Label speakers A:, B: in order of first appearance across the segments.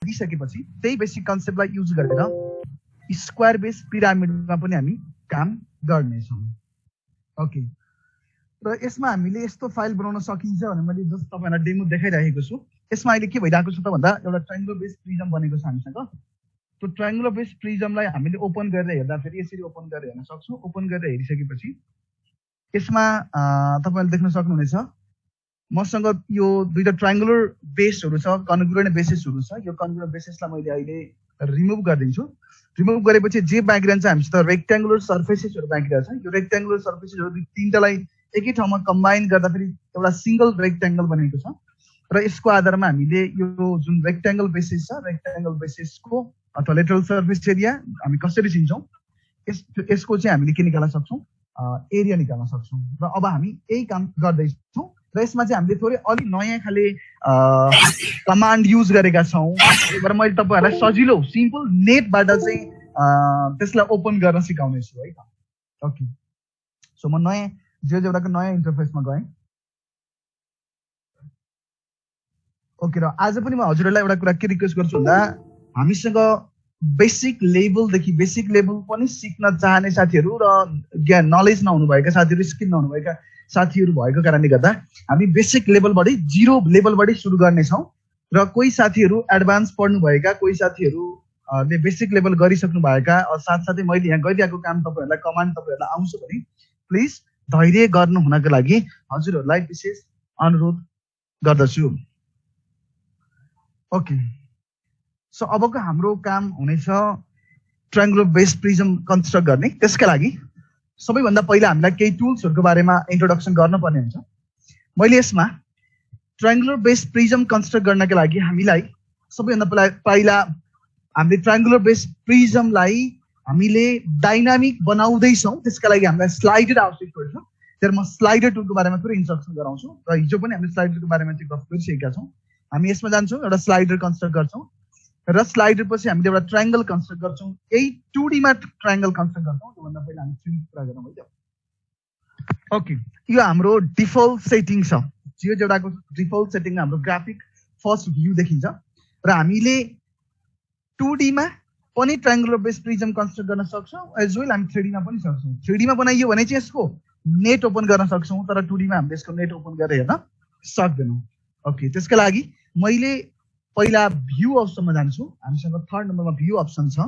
A: दिइसकेपछि त्यही basic कन्सेप्टलाई use गरेर स्क्वायर बेस पिरामिडमा पनि हामी काम गर्नेछौँ। ओके, र यसमा हामीले यस्तो फाइल बनाउन सकिन्छ भने मैले जस्ट तपाईहरुलाई डेमो देखाइरहेको छु। यसमा अहिले के भइरहेको छ त भन्दा एउटा ट्रायंगुलर बेस प्रिजम बनेको छ हामीसँग। त्यो ट्रायंगुलर बेस प्रिजमलाई हामीले ओपन गरेर हेर्दाखेरि यसरी ओपन गरेर हेर्न सक्छौँ। ओपन गरेर हेरिसकेपछि यसमा तपाईले देख्न सक्नुहुनेछ मसँग यो दुईटा ट्रायंगुलर बेसहरु छ, कन्ग्रुएन्ट बेसेसहरु छ। यो कन्ग्रुएन्ट बेसेसलाई मैले अहिले रिमुभ गरिदिन्छु। रिमुभ गरेपछि जे बाँकी रहन्छ हामीसित रेक्ट्याङ्गुलर सर्फेसेसहरु बाँकी रहन्छ। यो रेक्ट्याङ्गुलर सर्फेसेसहरु तीनटालाई एकै ठाउँमा कम्बाइन गर्दाखेरि एउटा सिंगल रेक्ट्याङ्गल बनेको छ र यसको आधारमा हामीले यो जुन रेक्ट्याङ्गल बेसिस छ, रेक्ट्याङ्गल बेसिसको अथवा लेटरल सर्फेस एरिया हामी कसरी चिन्छौं, यसको चाहिँ हामीले के निकाल्न सक्छौं, एरिया निकाल्न सक्छौं। र अब हामी यही काम गर्दै छौं र यसमा चाहिँ हामीले थोरै अलि नयाँ खाले कमान्ड युज गरेका छौं। त्यही भएर मैले तपाईहरुलाई सजिलो सिम्पल नेटबाट चाहिँ त्यसलाई ओपन गर्न सिकाउने छु है त। ओके, सो म नयाँ जियोजेब्राको नयाँ इन्टरफेसमा गएँ। ओके, र आज पनि म हजुरहरुलाई एउटा कुरा के रिक्वेस्ट गर्छु भन्दा हामीसँग बेसिक लेभलदेखि बेसिक लेभल पनि सिक्न चाहने साथीहरु र ज्ञान नलेज नहुनु भएका साथीहरु, स्किल नहुनु भएका साथीहरु भएको कारणले गर्दा हामी बेसिक लेभलबाटै जीरो लेभलबाटै सुरु गर्ने छौं। र कोही साथीहरु एडभान्स पढ्नु भएका, कोही साथीहरु ले बेसिक लेभल गरिसक्नु भएका साथसाथै मैले यहाँ गरिरहेको काम तपाईहरुलाई कमान्ड तपाईहरुलाई आउँछ भने प्लिज धैर्य गर्नु हुनको लागि हजुरहरुलाई विशेष अनुरोध गर्दछु। ओके, सो अबको हाम्रो काम हुनेछ ट्रायंगुलर बेस प्रिजम कन्स्ट्रक्ट गर्ने। त्यसका लागि सबैभन्दा पहिला हामीलाई केही टुल्सहरुको बारेमा इन्ट्रोडक्सन गर्नुपर्ने हुन्छ। मैले यसमा ट्रायंगुलर बेस प्रिजम कन्स्ट्रक्ट गर्नका लागि हामीलाई सबैभन्दा पहिला हामीले ट्रायंगुलर बेस प्रिजमलाई हामीले डाइनामिक बनाउँदै छौं। त्यसका लागि हामीलाई स्लाइडर आवश्यक पर्छ। त्यसैले म स्लाइडर टुलको बारेमा थोरै इन्स्ट्रक्सन गराउँछु र हिजो पनि हामीले स्लाइडरको बारेमा चाहिँ गफ गरिसकेका छौं। हामी यसमा जान्छौं, एउटा स्लाइडर कन्स्ट्रक्ट गर्छौं र स्लाइडर पछि हामीले एउटा ट्रायंगल कन्स्ट्रक्ट गर्छौं। यही 2D मा ट्रायंगल कन्स्ट्रक्ट गर्छौं। त्योभन्दा पहिला हामी 3D कुरा गरौँ है त। ओके, यो हाम्रो डिफल्ट सेटिङ छ। जियोजेब्राको डिफल्ट सेटिङ हाम्रो ग्राफिक फर्स्ट भ्यू देखिन्छ र हामीले 2D मा पनि ट्रायंगुलर बेस प्रिजम कन्स्ट्रक्ट गर्न सक्छौं, एज वेल हामी 3D मा पनि सक्छौं। 3D मा बनाइयो भने चाहिँ यसको नेट ओपन गर्न सक्छौं, तर 2D मा हामीले यसको नेट ओपन गरेर हेर्न सक्दैनौं। ओके, त्यसका लागि मैले पहिला भ्यू अप्सनमा जान्छु। हामीसँग थर्ड नम्बरमा भ्यू अप्सन छ।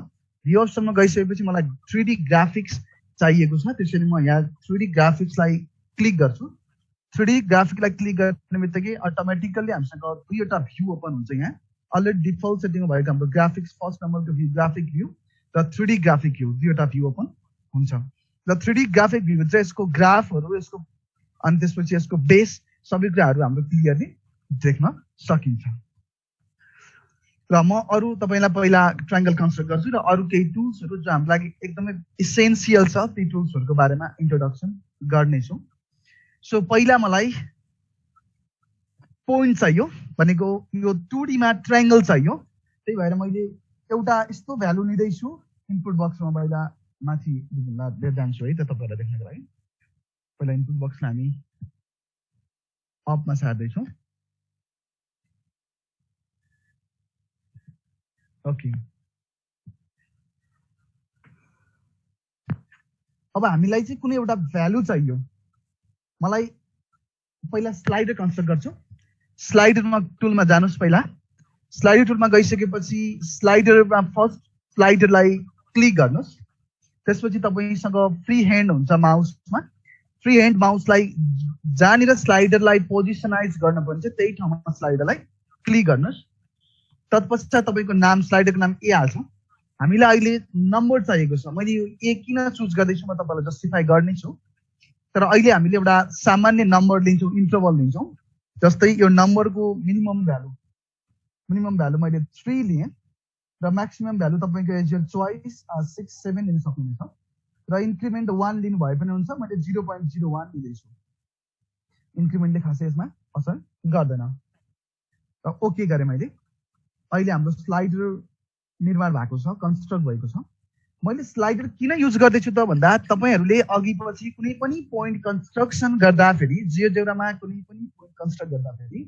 A: भ्यू अप्सनमा गइसकेपछि मलाई 3D ग्राफिक्स चाहिएको छ। त्यसैले म यहाँ 3D ग्राफिक्सलाई क्लिक गर्छु। 3D ग्राफिक्सलाई क्लिक गर्नेबित्तिकै अटोमेटिकली हामीसँग दुईवटा भ्यू ओपन हुन्छ। यहाँ अलरेडी डिफल्ट सेटिङमा भएको हाम्रो ग्राफिक्स फर्स्ट नम्बरको भ्यू ग्राफिक भ्यू र 3D ग्राफिक भ्यू दुईवटा भ्यू ओपन हुन्छ। र 3D ग्राफिक भ्यू चाहिँ यसको ग्राफहरु, यसको अनि त्यसपछि यसको बेस सबै कुराहरु हाम्रो क्लियरली देख्न सकिन्छ। र म अरु तपाईलाई पहिला ट्रायंगल कन्स्ट्रक्ट गर्छु र अरु केही टुल्सहरु जो हाम्रो लागि एकदमै इसेन्शियल छ ती टुल्सहरुको बारेमा इन्ट्रोडक्सन गर्ने छु। सो पहिला मलाई पोइन्ट चाहियो भनेको यो 2D मा ट्रायंगल चाहियो। त्यही भएर मैले एउटा यस्तो भ्यालु लिँदै छु। इनपुट बक्समा पहिला माथि लिएर जान्छु है त तपाईहरुलाई देख्नको लागि। पहिला इनपुट बक्सलाई हामी अपमा सार्दै छौं। ओके, अब हामीलाई चाहिँ कुनै एउटा भ्यालु चाहियो। मलाई पहिला स्लाइडर कन्स्ट्रक्ट गर्छु। स्लाइडरमा टुलमा जानुस्। पहिला स्लाइडर टुलमा गइसकेपछि स्लाइडरमा फर्स्ट स्लाइडरलाई क्लिक गर्नुस्। त्यसपछि तपाईसँग फ्री ह्यान्ड हुन्छ माउसमा। फ्री ह्यान्ड माउसलाई जहाँनिर स्लाइडरलाई पोजिसनाइज गर्न पर्छ त्यही ठाउँमा स्लाइडरलाई क्लिक गर्नुस्। तत्पश्चात तपाईको नाम, स्लाइडरको नाम ए हाल्छ। हामीलाई अहिले नम्बर चाहिएको छ। मैले यो ए किन चुज गर्दैछु म तपाईलाई जस्टिफाई गर्ने छु। तर अहिले हामीले एउटा सामान्य नम्बर लिन्छौं, इन्टरभल लिन्छौं। जस्तै यो नम्बरको मिनिमम भ्यालु मैले 3 लिएँ र म्याक्सिमम भ्यालु तपाईको एज योर चोइस 6 7 लिन सक्नुहुन्छ र इन्क्रिमेन्ट 1 लिनु भए पनि हुन्छ। मैले 0.01 लिँदै छु। इन्क्रिमेन्टले खासै यसमा असर गर्दैन र ओके गरे मैले। अहिले हाम्रो स्लाइडर निर्माण भएको छ, कन्स्ट्रक्ट भएको छ। मैले स्लाइडर किन युज गर्दैछु त भन्दा तपाईहरुले अघि पछि कुनै पनि पोइन्ट कन्स्ट्रक्सन गर्दाखेरि, जियोजेब्रामा कुनै पनि पोइन्ट कन्स्ट्रक्ट गर्दाखेरि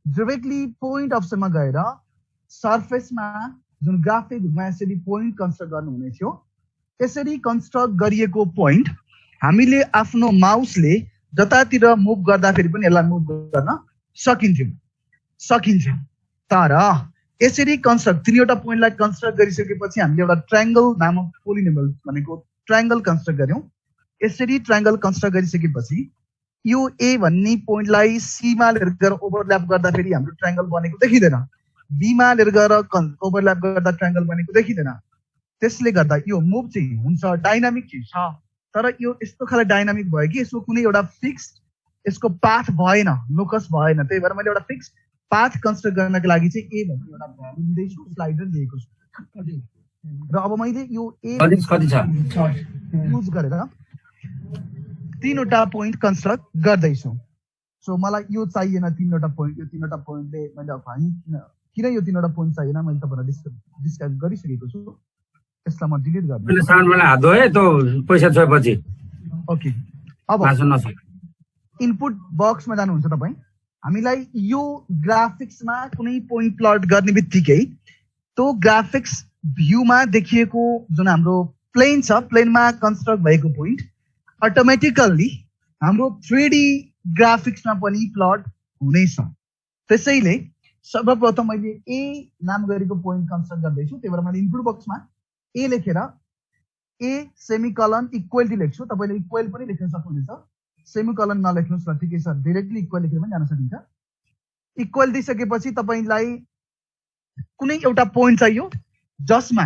A: डाइरेक्टली पोइन्ट अप्सनमा गएर सर्फेसमा जुन ग्राफिक रूपमा यसरी पोइन्ट कन्स्ट्रक्ट गर्नुहुने थियो, यसरी कन्स्ट्रक्ट गरिएको पोइन्ट हामीले आफ्नो माउसले जतातिर मुभ गर्दाखेरि पनि यसलाई मुभ गर्न सकिन्थ्यो। तर यसरी कन्स्ट्रक्ट 3वटा पोइन्टलाई कन्स्ट्रक्ट गरिसकेपछि हामीले एउटा ट्रायंगल नामक पोलिनोमियल भनेको ट्रायंगल कन्स्ट्रक्ट गर्यौं। यसरी ट्रायंगल कन्स्ट्रक्ट गरिसकेपछि यो ए भन्ने पोइन्टलाई सी मा लिएर गएर ओभरल्याप गर्दाखेरि हाम्रो ट्रायंगल बनेको देखिदैन, बी मा लिएर गएर ओभरल्याप गर्दा ट्रायंगल बनेको देखिदैन। त्यसले गर्दा यो मुभ चाहिँ हुन्छ, डाइनामिक चाहिँ छ, तर यो यस्तो खाले डाइनामिक भयो कि यसको कुनै एउटा फिक्स्ड यसको पाथ भएन, लोकस भएन। त्यही भएर मैले एउटा फिक्स्ड पाथ कन्स्ट्रक्ट गर्नको लागि चाहिँ ए भन्ने एउटा भ्यालु दिँदैछु, स्लाइडर दिएको छु। र अब मैले यो ए युज गरेर 3वटा पोइन्ट कन्स्ट्रक्ट गर्दैछु। सो मलाई यो चाहिएन 3वटा पोइन्ट, यो 3वटा पोइन्टले मैले किन यो 3वटा पोइन्ट चाहिएन मैले तपाईहरुलाई डिस्क्राइब गरिसकेको छु। यसलाई म डिलिट गर्छु।
B: मैले साउन्डमा हात धोए त पैसा छोएपछि।
A: ओके, अब इनपुट बक्समा जानुहुन्छ तपाई। हामीलाई यो ग्राफिक्समा कुनै पोइन्ट प्लट गर्ने बित्तिकै त्यो ग्राफिक्स भ्यूमा देखिएको जुन हाम्रो प्लेन छ, प्लेनमा कन्स्ट्रक्ट भएको पोइन्ट अटोमेटिकली हाम्रो 3D ग्राफिक्समा पनि प्लट हुनेछ। त्यसैले सर्वप्रथम मैले ए नाम गरेको पोइन्ट कन्स्ट्रक्ट गर्दैछु। त्यही भएर मैले इनपुट बक्समा ए लेखेर ए सेमिकलन इक्वल टु लेख्छु। तपाईले इक्वल पनि लेख्न सक्नुहुन्छ, सेमिकलन नलेख्नुस् न, ठिकै छ, डाइरेक्टली इक्वल लेखेर पनि जान सकिन्छ। इक्वल दिइसकेपछि तपाईलाई कुनै एउटा पोइन्ट चाहियो जसमा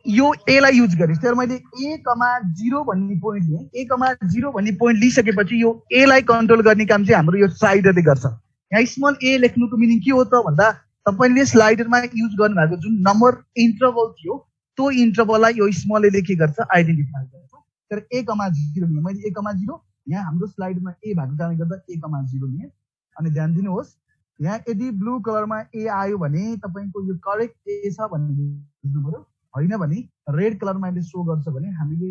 A: यो ए लाई युज गरेँ। त्यही मैले a,0 भन्ने पोइन्ट लिएँ। a,0 भन्ने पोइन्ट लिइसकेपछि यो ए लाई कन्ट्रोल गर्ने काम चाहिँ हाम्रो यो स्लाइडरले गर्छ। यहाँ स्मल ए लेख्नुको मिनिङ के हो त भन्दा तपाईले स्लाइडरमा युज गर्नुभएको जुन नम्बर इन्टरभल थियो त्यो इन्टरभललाई यो स्मल एले के गर्छ, आइडेन्टिफाई गर्छ। तर a,0 लिएँ मैले। a,0 यहाँ हाम्रो स्लाइडमा ए भएको कारणले गर्दा a,0 लिएँ। अनि ध्यान दिनुहोस्, यहाँ यदि ब्लू कलरमा ए आयो भने तपाईको यो करेक्ट ए छ भन्ने बुझ्नु पर्यो, हैन भने रेड कलरमा यसले शो गर्छ भने हामीले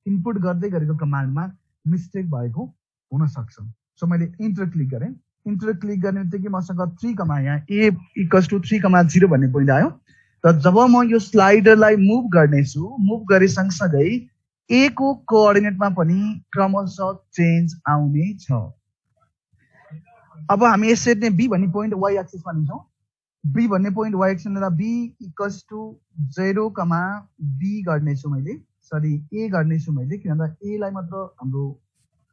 A: इनपुट गर्दै गरेको कमान्डमा मिस्टेक भएको हुन सक्छ। सो मैले इन्टर क्लिक गरेँ। इन्टर क्लिक गर्ने बित्तिकै मसँग 3, यहाँ a = 3,0 भन्ने पोइन्ट आयो। र जब म यो स्लाइडरलाई मुभ गर्नेछु, मुभ गरे सँगसँगै ए को कोअर्डिनेटमा पनि क्रमशः चेन्ज आउने छ। अब हामी यसरी नै बी भन्ने पोइन्ट y एक्सिसमा लिन्छौँ। बी भन्ने पोइन्ट y एक्सिस लिँदा b = 0, b गर्नेछु मैले, सरी a गर्नेछु मैले, किनभने a लाई मात्र हाम्रो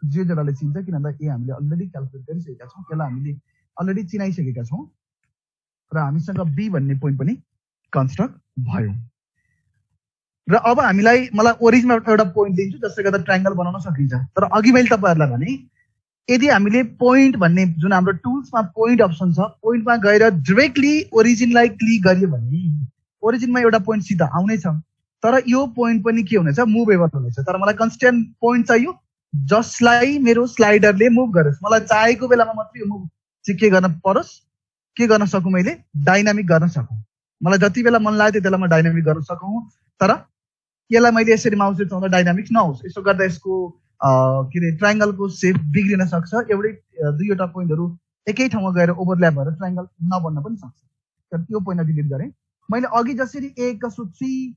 A: जियोजेब्राले चिन्छ, किनभने a हामीले अलरेडी क्याल्कुलेट गरिसकेका छौँ, त्यसलाई हामीले अलरेडी चिनाइसकेका छौँ। र हामीसँग b भन्ने पोइन्ट पनि कन्स्ट्रक्ट भयो। र अब मलाई ओरिजिनमा एउटा पोइन्ट दिन्छु जसले गर्दा ट्रायंगल बनाउन सकिन्छ। तर अघि मैले तपाईहरुलाई भने यदि हामीले पोइन्ट भन्ने जुन हाम्रो टुल्समा पोइन्ट अप्सन छ, पोइन्टमा गएर डाइरेक्टली ओरिजिनलाई क्लिक गरियो भने ओरिजिनमा एउटा पोइन्ट सिधा आउने छ। तर यो पोइन्ट पनि के हुनेछ, मुभेबल हुनेछ। तर मलाई कन्स्ट्यान्ट पोइन्ट चाहियो जसलाई मेरो स्लाइडरले मुभ गरोस्। मलाई चाहेको बेलामा मात्र यो मुभ चाहिँ के गर्न परोस्, के गर्न सकौं, मैले डाइनामिक गर्न सकौं। मलाई जति बेला मन लाग्यो त्यति बेला म डाइनामिक गर्न सकौं। तर यसलाई मैले यसरी माउसले चलाउँदा डाइनामिक नहोस्। यसो गर्दा यसको के रे ट्रायंगलको शेप बिग्रिन सक्छ। एउटै दुईवटा पोइन्टहरु एकै ठाउँमा गएर ओभरल्याप भएर ट्रायंगल नबन्न पनि सक्छ। तर त्यो पोइन्ट डिलिट गरेँ मैले। अघि जसरी a = 3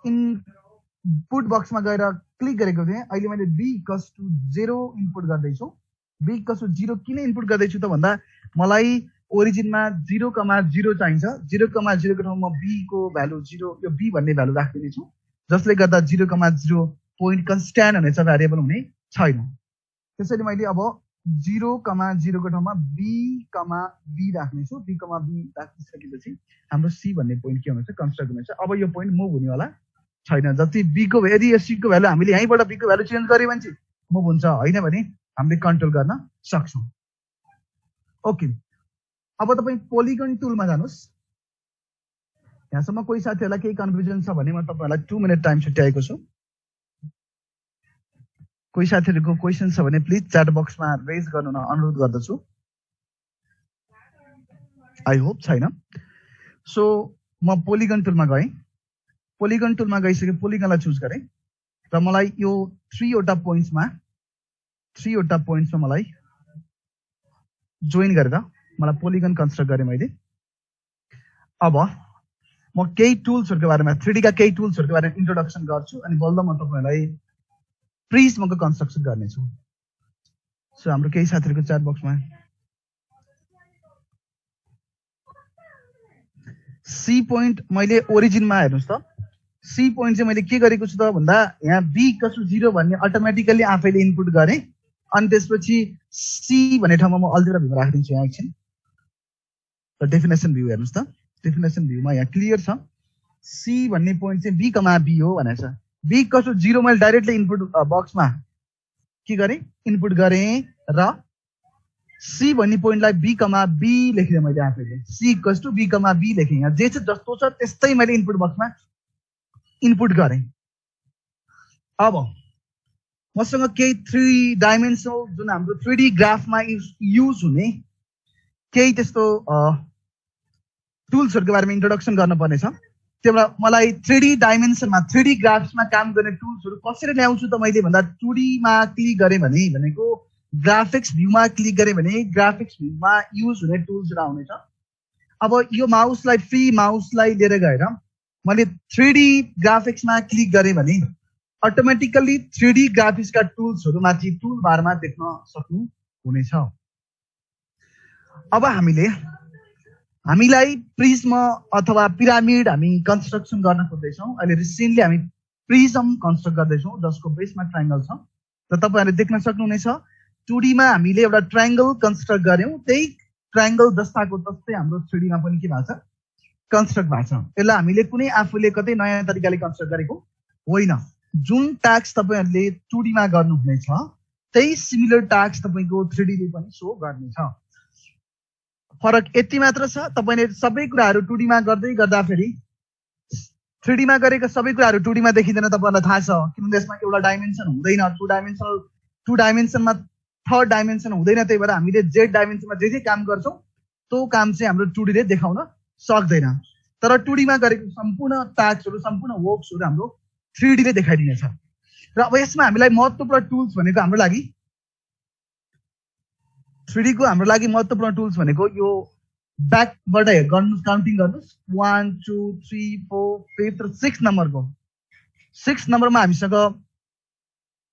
A: इनपुट बक्समा गएर क्लिक गरेको थिएँ, अहिले मैले b = 0 इनपुट गर्दै छु। b = 0 किन इनपुट गर्दै छु त भन्दा मलाई ओरिजिनमा 0,0 चाहिन्छ। 0,0 को ठाउँमा b को भ्यालु 0, यो b भन्ने भ्यालु राख्दिने छु, जसले गर्दा 0,0 पोइन्ट कन्स्ट्यान्ट हुनेछ, भ्यारिएबल हुने छैन। त्यसैले मैले अब 0,0 को ठाउँमा b,b राख्ने छु। b,b राखिसकेपछि हाम्रो c भन्ने पोइन्ट के हुनेछ, कन्स्ट्रक्ट हुनेछ। अब यो पोइन्ट मुभ हुनेवाला छैन। जति b को यदि c को भ्यालु हामीले यहीँबाट b को भ्यालु चेन्ज गर्यो भने चाहिँ मुभ हुन्छ, हैन भने हामीले कन्ट्रोल गर्न सक्छौं। ओके, अब तपाई पोलिगन टुलमा जानुस्। यहाँसम्म कोही साथीहरुलाई केही कन्फ्युजन छ भने म तपाईहरुलाई 2 मिनेट टाइम छुट्याएको छु। कोही साथीहरुको क्वेशन छ भने प्लिज च्याट बक्समा रेज गर्न अनुरोध गर्दछु। आई होप छैन। सो म पोलिगन टुलमा गएँ। पोलिगन टुलमा गइसके पोलिगनलाई चुज गरेँ र मलाई यो 3 वटा पोइन्ट्समा मलाई जोइन गरेर मलाई पोलिगन कन्स्ट्रक्ट गरेँ मैले। अब म केही टुल्सहरुको बारेमा 3D का केही टुल्सहरुको बारेमा इन्ट्रोडक्सन गर्छु अनि बल्ल म तपाईहरुलाई प्रिज्मको कन्स्ट्रक्सन गर्नेछु। सो हाम्रो केही साथीहरुको च्याट बक्समा सी पोइन्ट मैले ओरिजिनमा हेर्नुस् त सी पोइन्ट चाहिँ मैले के गरेको छु त भन्दा यहाँ b = 0 भन्ने अटोमेटिकली आफैले इनपुट गरे अनि त्यसपछि सी भन्ने ठाउँमा म अल्जेब्रा भ्यूमा राखिदिन्छु यहाँ एकछिन। त डेफिनेसन भ्यू हेर्नुस् त डेफिनेसन भ्यूमा यहाँ क्लियर छ सी भन्ने पोइन्ट चाहिँ b, b हो भनेको छ। b = 0 मैले डाइरेक्टली इनपुट बक्समा के गरे इनपुट गरे र सी भन्ने पोइन्टलाई b, b लेखेँ मैले आफैले c = b, b लेखेँ। यहाँ जे छ जस्तो छ त्यस्तै मैले इनपुट बक्समा इनपुट गरे। अब मसँग केही 3 डाइमेन्सनल जुन हाम्रो 3D ग्राफमा युज हुने केही त्यस्तो टुल्सहरुको बारेमा इन्ट्रोडक्सन गर्नुपर्ने छ। त्यसमा मलाई 3D डाइमेन्सनमा 3D ग्राफ्समा काम गर्ने टुल्सहरु कसरी ल्याउँछु त मैले भन्दा 2D मा क्लिक गरे भने भनेको ग्राफिक्स भ्यूमा क्लिक गरे भने ग्राफिक्स भ्यूमा युज हुने टुल्सहरु आउनेछ। अब यो माउसलाई फ्री माउसलाई लिएर गएर मैले 3D ग्राफिक्समा क्लिक गरे भने अटोमेटिकली 3D ग्राफिक्सका टुल्सहरु माथि टुल बारमा देख्न सक्नु हुनेछ। अब हामीलाई प्रिज्म अथवा पिरामिड हामी कन्स्ट्रक्सन गर्न खोज्दैछौँ। अहिले रिसेन्टली हामी प्रिज्म कन्स्ट्रक्ट गर्दैछौँ जसको बेसमा ट्रायंगल छ। र तपाईहरुले देख्न सक्नुहुनेछ 2D मा हामीले एउटा ट्रायंगल कन्स्ट्रक्ट गर्यौं त्यही ट्रायंगल जस्ताको तस्तै हाम्रो 3D मा पनि के भएको छ कन्स्ट्रक्ट भएको छ। यसलाई हामीले कुनै आफूले कतै नयाँ तरिकाले कन्स्ट्रक्ट गरेको होइन। जुन टास्क तपाईहरुले 2D मा गर्नुहुनेछ त्यही सिमिलर टास्क तपाईको 3D ले पनि शो गर्नेछ। फरक यति मात्र छ तपाईले सबै कुराहरु 2D मा गर्दै गर्दा फेरि 3D मा गरेका सबै कुराहरु 2D मा देखिदैन तपाईहरुलाई थाहा छ किनभने यसमा एउटा डाइमेन्सन हुँदैन। 2 डाइमेन्सनमा थर्ड डाइमेन्सन हुँदैन। त्यही भएर हामीले z डाइमेन्सनमा जे काम गर्छौं त्यो काम चाहिँ हाम्रो 2D ले देखाउन सक्दैन। तर 2D मा गरेको सम्पूर्ण टास्कहरु सम्पूर्ण वर्क्सहरु हाम्रो 3D ले देखाइदिनेछ। र अब यसमा हामीलाई महत्त्वपूर्ण टुल्स भनेको हाम्रो लागि 3D को हाम्रो लागि महत्त्वपूर्ण टुल्स भनेको यो ब्याकबाट गर्नुस् काउन्टिङ गर्नुस् 1 2 3 4 5 र 6 नम्बरको 6 नम्बरमा हामीसँग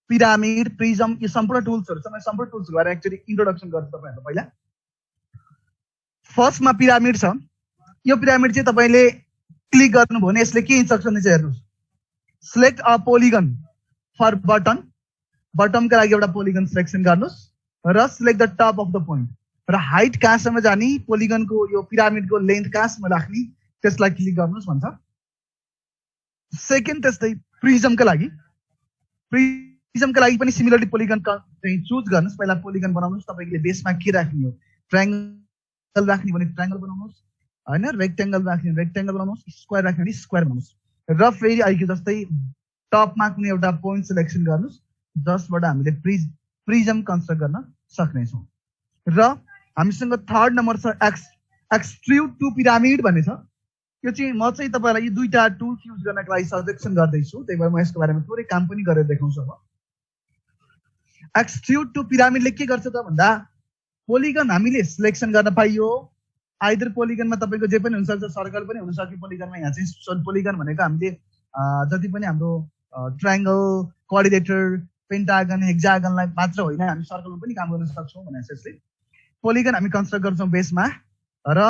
A: पिरामिड प्रिज्म यो सम्पूर्ण टुल्सहरु छ। म सम्पूर्ण टुल्स गरे एक्चुअली इन्ट्रोडक्सन गर्छु तपाईहरुलाई पहिला। फर्स्टमा पिरामिड छ। यो पिरामिड चाहिँ तपाईले क्लिक गर्नुभयो भने यसले के इन्स्ट्रक्सन दिन्छ हेर्नुस्। Select a polygon for button बटमका लागि एउटा पोलिगन सिलेक्सन गर्नुस् र select the top of the point र हाइट कहाँसम्म जाने पोलिगनको यो पिरामिडको लेन्थ कहाँसम्म राख्ने त्यसलाई क्लिक गर्नुस् भन्छ। सेकेन्ड त्यस्तै प्रिज्मका लागि पनि सिमिलरली पोलिगन चाहिँ चुज गर्नुस्। पहिला पोलिगन बनाउनुस्। तपाईले बेसमा के राख्ने हो ट्रायंगल राख्ने भने ट्रायंगल बनाउनुस् हैन रेक्टेंगल राख्ने रेक्टेंगल बनाउनुस् स्क्वायर राख्ने भने स्क्वायर बनाउनुस् र फेरि आइके जस्तै टपमा कुनै एउटा पोइन्ट सिलेक्सन गर्नुस् जसबाट हामीले प्रिज्म कन्स्ट्रक्ट गर्न सक्नेछौँ। र हामीसँग थर्ड नम्बर छ एक्सट्रुड टु पिरामिड भन्ने छ। यो चाहिँ म चाहिँ तपाईलाई यो दुईटा टुल्स युज गर्नको लागि सजेक्सन गर्दैछु। त्यही भएर म यसको बारेमा थोरै काम पनि गरेर देखाउँछु। अब एक्सट्रुड टु पिरामिडले के गर्छ त भन्दा पोलिगन हामीले सिलेक्सन गर्न पाइयो। आइदर पोलिगनमा तपाईको जे पनि हुन सक्छ सर्कल पनि हुन सक्छ। पोलिगनमा यहाँ चाहिँ पोलिगन भनेको हामीले जति पनि हाम्रो ट्रायंगल कोअर्डिनेटर पेन्टागन हेक्सागनलाई मात्र होइन हामी सर्कलमा पनि काम गर्न सक्छौं भने यसले पोलिगन हामी कन्स्ट्रक्ट गर्छौं बेसमा र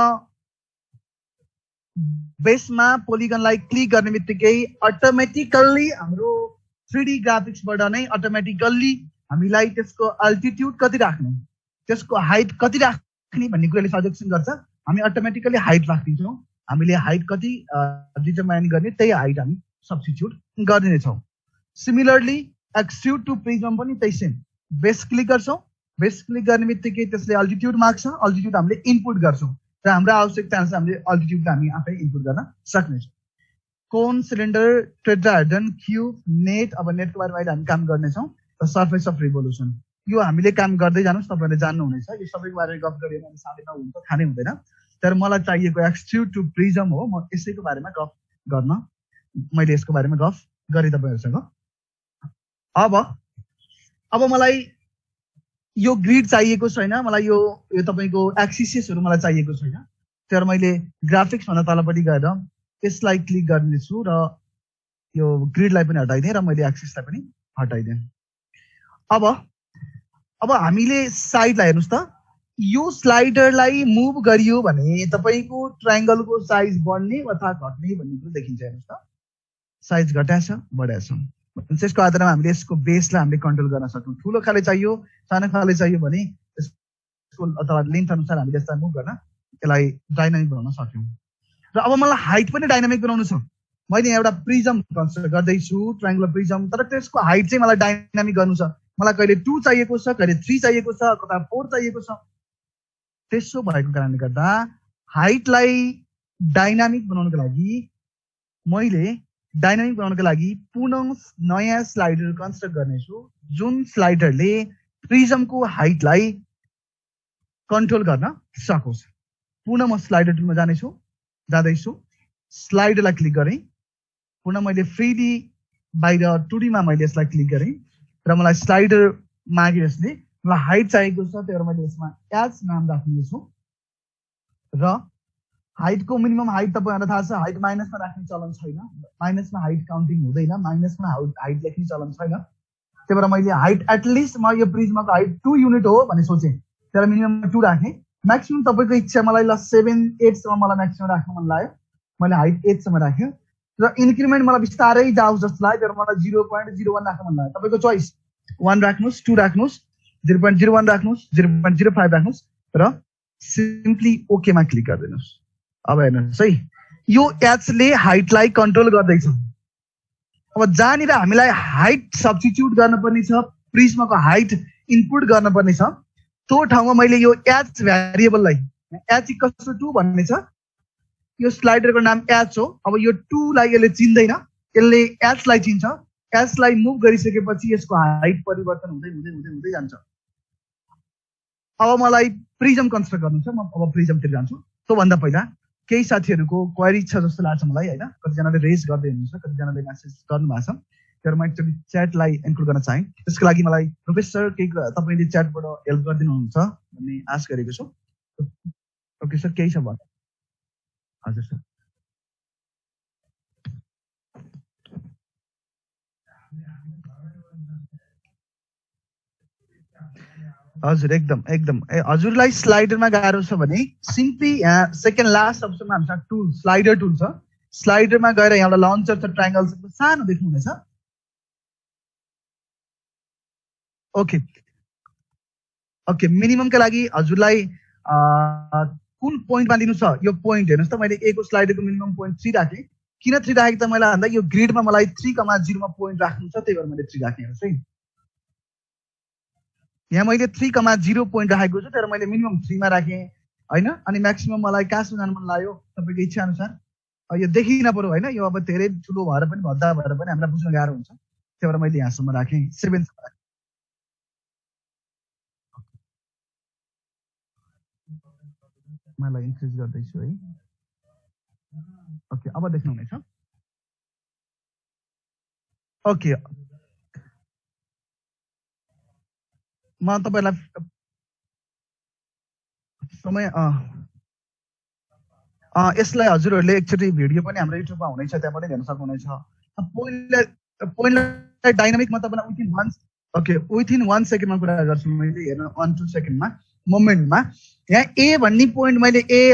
A: बेसमा पोलिगनलाई क्लिक गर्ने बित्तिकै अटोमेटिकल्ली हाम्रो 3D ग्राफिक्सबाट नै अटोमेटिकल्ली हामीलाई त्यसको अल्टिट्युड कति राख्ने त्यसको हाइट कति राख्ने भन्ने कुराले सजेक्सन गर्छ। हामी अटोमेटिकली हाइट राख्दिन्छौँ। हामीले हाइट कति डिटरमाइन गर्ने त्यही हाइट हामी सब्स्टिट्युट गर्नेछौँ। सिमिलरली एक्सट्रुड टु प्रिज्म पनि त्यही सेम बेस क्लिक गर्छौँ। बेस क्लिक गर्ने बित्तिकै त्यसले अल्टिट्युड माग्छ। अल्टिट्युड हामीले इनपुट गर्छौँ र हाम्रो आवश्यकता अनुसार हामीले अल्टिट्युड हामी आफै इनपुट गर्न सक्नेछौँ। कोन सिलिन्डर टेट्राहेड्रन क्यूब नेट अब नेटको बारेमा अहिले हामी काम गर्नेछौँ र सर्फेस अफ रिभोल्युसन यो हामीले काम गर्दै जानुस्। तपाईहरुले जान्नुहुनेछ यो सबैको बारेमा गफ गरेर अनि 9:30 हुन्छ खाने हुँदैन। तर मलाई चाहिएको एक्सट्रुड टु प्रिज्म हो। म यसैको बारेमा गफ गर्न मैले यसको बारेमा गफ गरे तपाईहरुसँग। अब मलाई यो ग्रिड चाहिएको छैन मलाई, यो तपाईँको एक्सिसेसहरू मलाई चाहिएको छैन। त्यही भएर मैले ग्राफिक्स भन्दा तलपट्टि गएर यसलाई क्लिक गर्नेछु र यो ग्रिडलाई पनि हटाइदिएँ र मैले एक्सिसलाई पनि हटाइदिएँ। अब हामीले साइडलाई हेर्नुहोस् त, यो स्लाइडरलाई मुभ गरियो भने तपाईँको ट्रायंगलको साइज बढ्ने अथवा घट्ने भन्ने कुरो देखिन्छ। हेर्नुहोस् त, साइज घटाएछ बढाएछ। त्यसको आधारमा हामीले यसको बेसलाई हामीले कन्ट्रोल गर्न सक्छौँ। ठुलो खाले चाहियो सानो खाले चाहियो भने यसको अथवा लेन्थ अनुसार हामीले यसलाई मुभ गर्न यसलाई डाइनामिक बनाउन सक्यौँ। र अब मलाई हाइट पनि डाइनामिक बनाउनु छ। मैले एउटा प्रिजम कन्स्ट्रक्ट गर्दैछु, ट्रायंगुलर प्रिजम, तर त्यसको हाइट चाहिँ मलाई डाइनामिक गर्नु छ। मलाई कहिले 2 चाहिएको छ, कहिले 3 चाहिएको छ, कता 4 चाहिएको छ। त्यसो भएको कारणले गर्दा हाइटलाई डाइनामिक बनाउनको लागि पुनः नयाँ स्लाइडर कन्स्ट्रक्ट गर्नेछु, जुन स्लाइडरले प्रिजमको हाइटलाई कन्ट्रोल गर्न सकोस्। पुनः म स्लाइडर टुलमा जाँदैछु, स्लाइडरलाई क्लिक गरेँ, पुनः मैले फ्रीली बाहिर 2D मा मैले यसलाई क्लिक गरेँ र मलाई स्लाइडर माग्यो यसले, मलाई हाइट चाहिएको छ। त्यही भएर मैले यसमा एच नाम राख्नेछु र हाइटको मिनिमम हाइट तपाईँहरूलाई थाहा छ, हाइट माइनसमा राख्ने चलन छैन, माइनसमा हाइट काउन्टिङ हुँदैन, माइनसमा हाइट लेख्ने चलन छैन। त्यही भएर मैले हाइट एटलिस्ट म यो प्रिजमाको हाइट 2 युनिट हो भने सोचेँ, त्यही भएर मिनिमम 2 राखेँ। म्याक्सिमम तपाईँको इच्छा, मलाई ल 7-8 सम्म मलाई म्याक्सिमम राख्नु मन लाग्यो, मैले हाइट 8 सम्म राखेँ र इन्क्रिमेन्ट मलाई बिस्तारै जाओस् जस्तो लाग्यो। तर मलाई 0.01 राख्नु मन लाग्यो। तपाईँको चोइस, 1 राख्नुहोस्, 2 राख्नुहोस्, 0.01 राख्नुहोस्, 0.05 राख्नुहोस् र सिम्पली ओकेमा क्लिक गरिदिनुहोस्। अब हेर्नुहोस् है, यो एचले हाइटलाई कन्ट्रोल गर्दैछ। अब जहाँनिर हामीलाई हाइट सब्स्टिट्युट गर्नुपर्ने छ, प्रिजमाको हाइट इनपुट गर्नुपर्ने छ, त्यो ठाउँमा मैले यो एच भ्यारिएबललाई एच इक्वल्स टु 2 भन्ने छ, यो स्लाइडरको नाम एच हो। अब यो 2 लाई यसले चिन्दैन, यसले एच लाई चिन्छ। एच लाई मुभ गरिसकेपछि यसको हाइट परिवर्तन हुँदै हुँदै हुँदै हुँदै जान्छ। अब मलाई प्रिजम कन्स्ट्रक्ट गर्नु छ, म अब प्रिजमतिर जान्छु। त्योभन्दा पहिला केही साथीहरूको क्वेरी छ जस्तो लाग्छ मलाई, होइन? कतिजनाले रेज गर्दै हुनुहुन्छ, कतिजनाले मेसेज गर्नुभएको छ। तर म एक्चुअली च्याटलाई इन्क्लुड गर्न चाहेँ। त्यसको लागि मलाई प्रोफेसर केही तपाईँले च्याटबाट हेल्प गरिदिनुहुन्छ भन्ने आश गरेको छु। ओके सर, केही छ भने हजुर सर। हजुर एकदम हजुरलाई स्लाइडरमा गाह्रो छ भने सिम्पली यहाँ सेकेन्ड लास्ट अप्सनमा हामीसँग टुल स्लाइडर टुल छ। स्लाइडरमा गएर यहाँ एउटा लन्चर छ, ट्रायंगल सानो देख्नुहुनेछ। ओके मिनिममका लागि हजुरलाई कुन पोइन्टमा लिनु छ यो पोइन्ट हेर्नुहोस् त। मैले ए को स्लाइडरको मिनिमम पोइन्ट 3 राखेँ। किन 3 राखेको त मैले भन्दा यो ग्रिडमा मलाई 3,0 मा पोइन्ट राख्नु छ, त्यही भएर मैले 3 राखेँ। हेर्नुहोस् है, यहाँ मैले 3,0 पोइन्ट राखेको छु, तर मैले मिनिमम 3 मा राखेँ, होइन? अनि म्याक्सिमम मलाई कहाँसम्म जानु मन लाग्यो तपाईँको इच्छा अनुसार। यो देखिन पर्यो, होइन? यो अब धेरै ठुलो भएर पनि भद्दा भएर पनि हामीलाई बुझ्न गाह्रो हुन्छ, त्यही भएर मैले यहाँसम्म राखेँ, 7 सम्म राखेँ। मलाई इन्क्रिज गर्दैछु है। ओके, अब देख्नुहुनेछ। ओके, म तपाईँलाई समय यसलाई हजुरहरूले एक्चुअली भिडियो पनि हाम्रो युट्युबमा हुनेछ, त्यहाँबाट हेर्न सक्नुहुनेछ। पोइन्टलाई डाइनामिक म तपाईँलाई विथिन 1 सेकेन्डमा कुरा गर्छु मैले। हेर्नु 1-2 सेकेन्डमा मोमेन्टमा यहाँ ए भन्ने पोइन्ट, मैले ए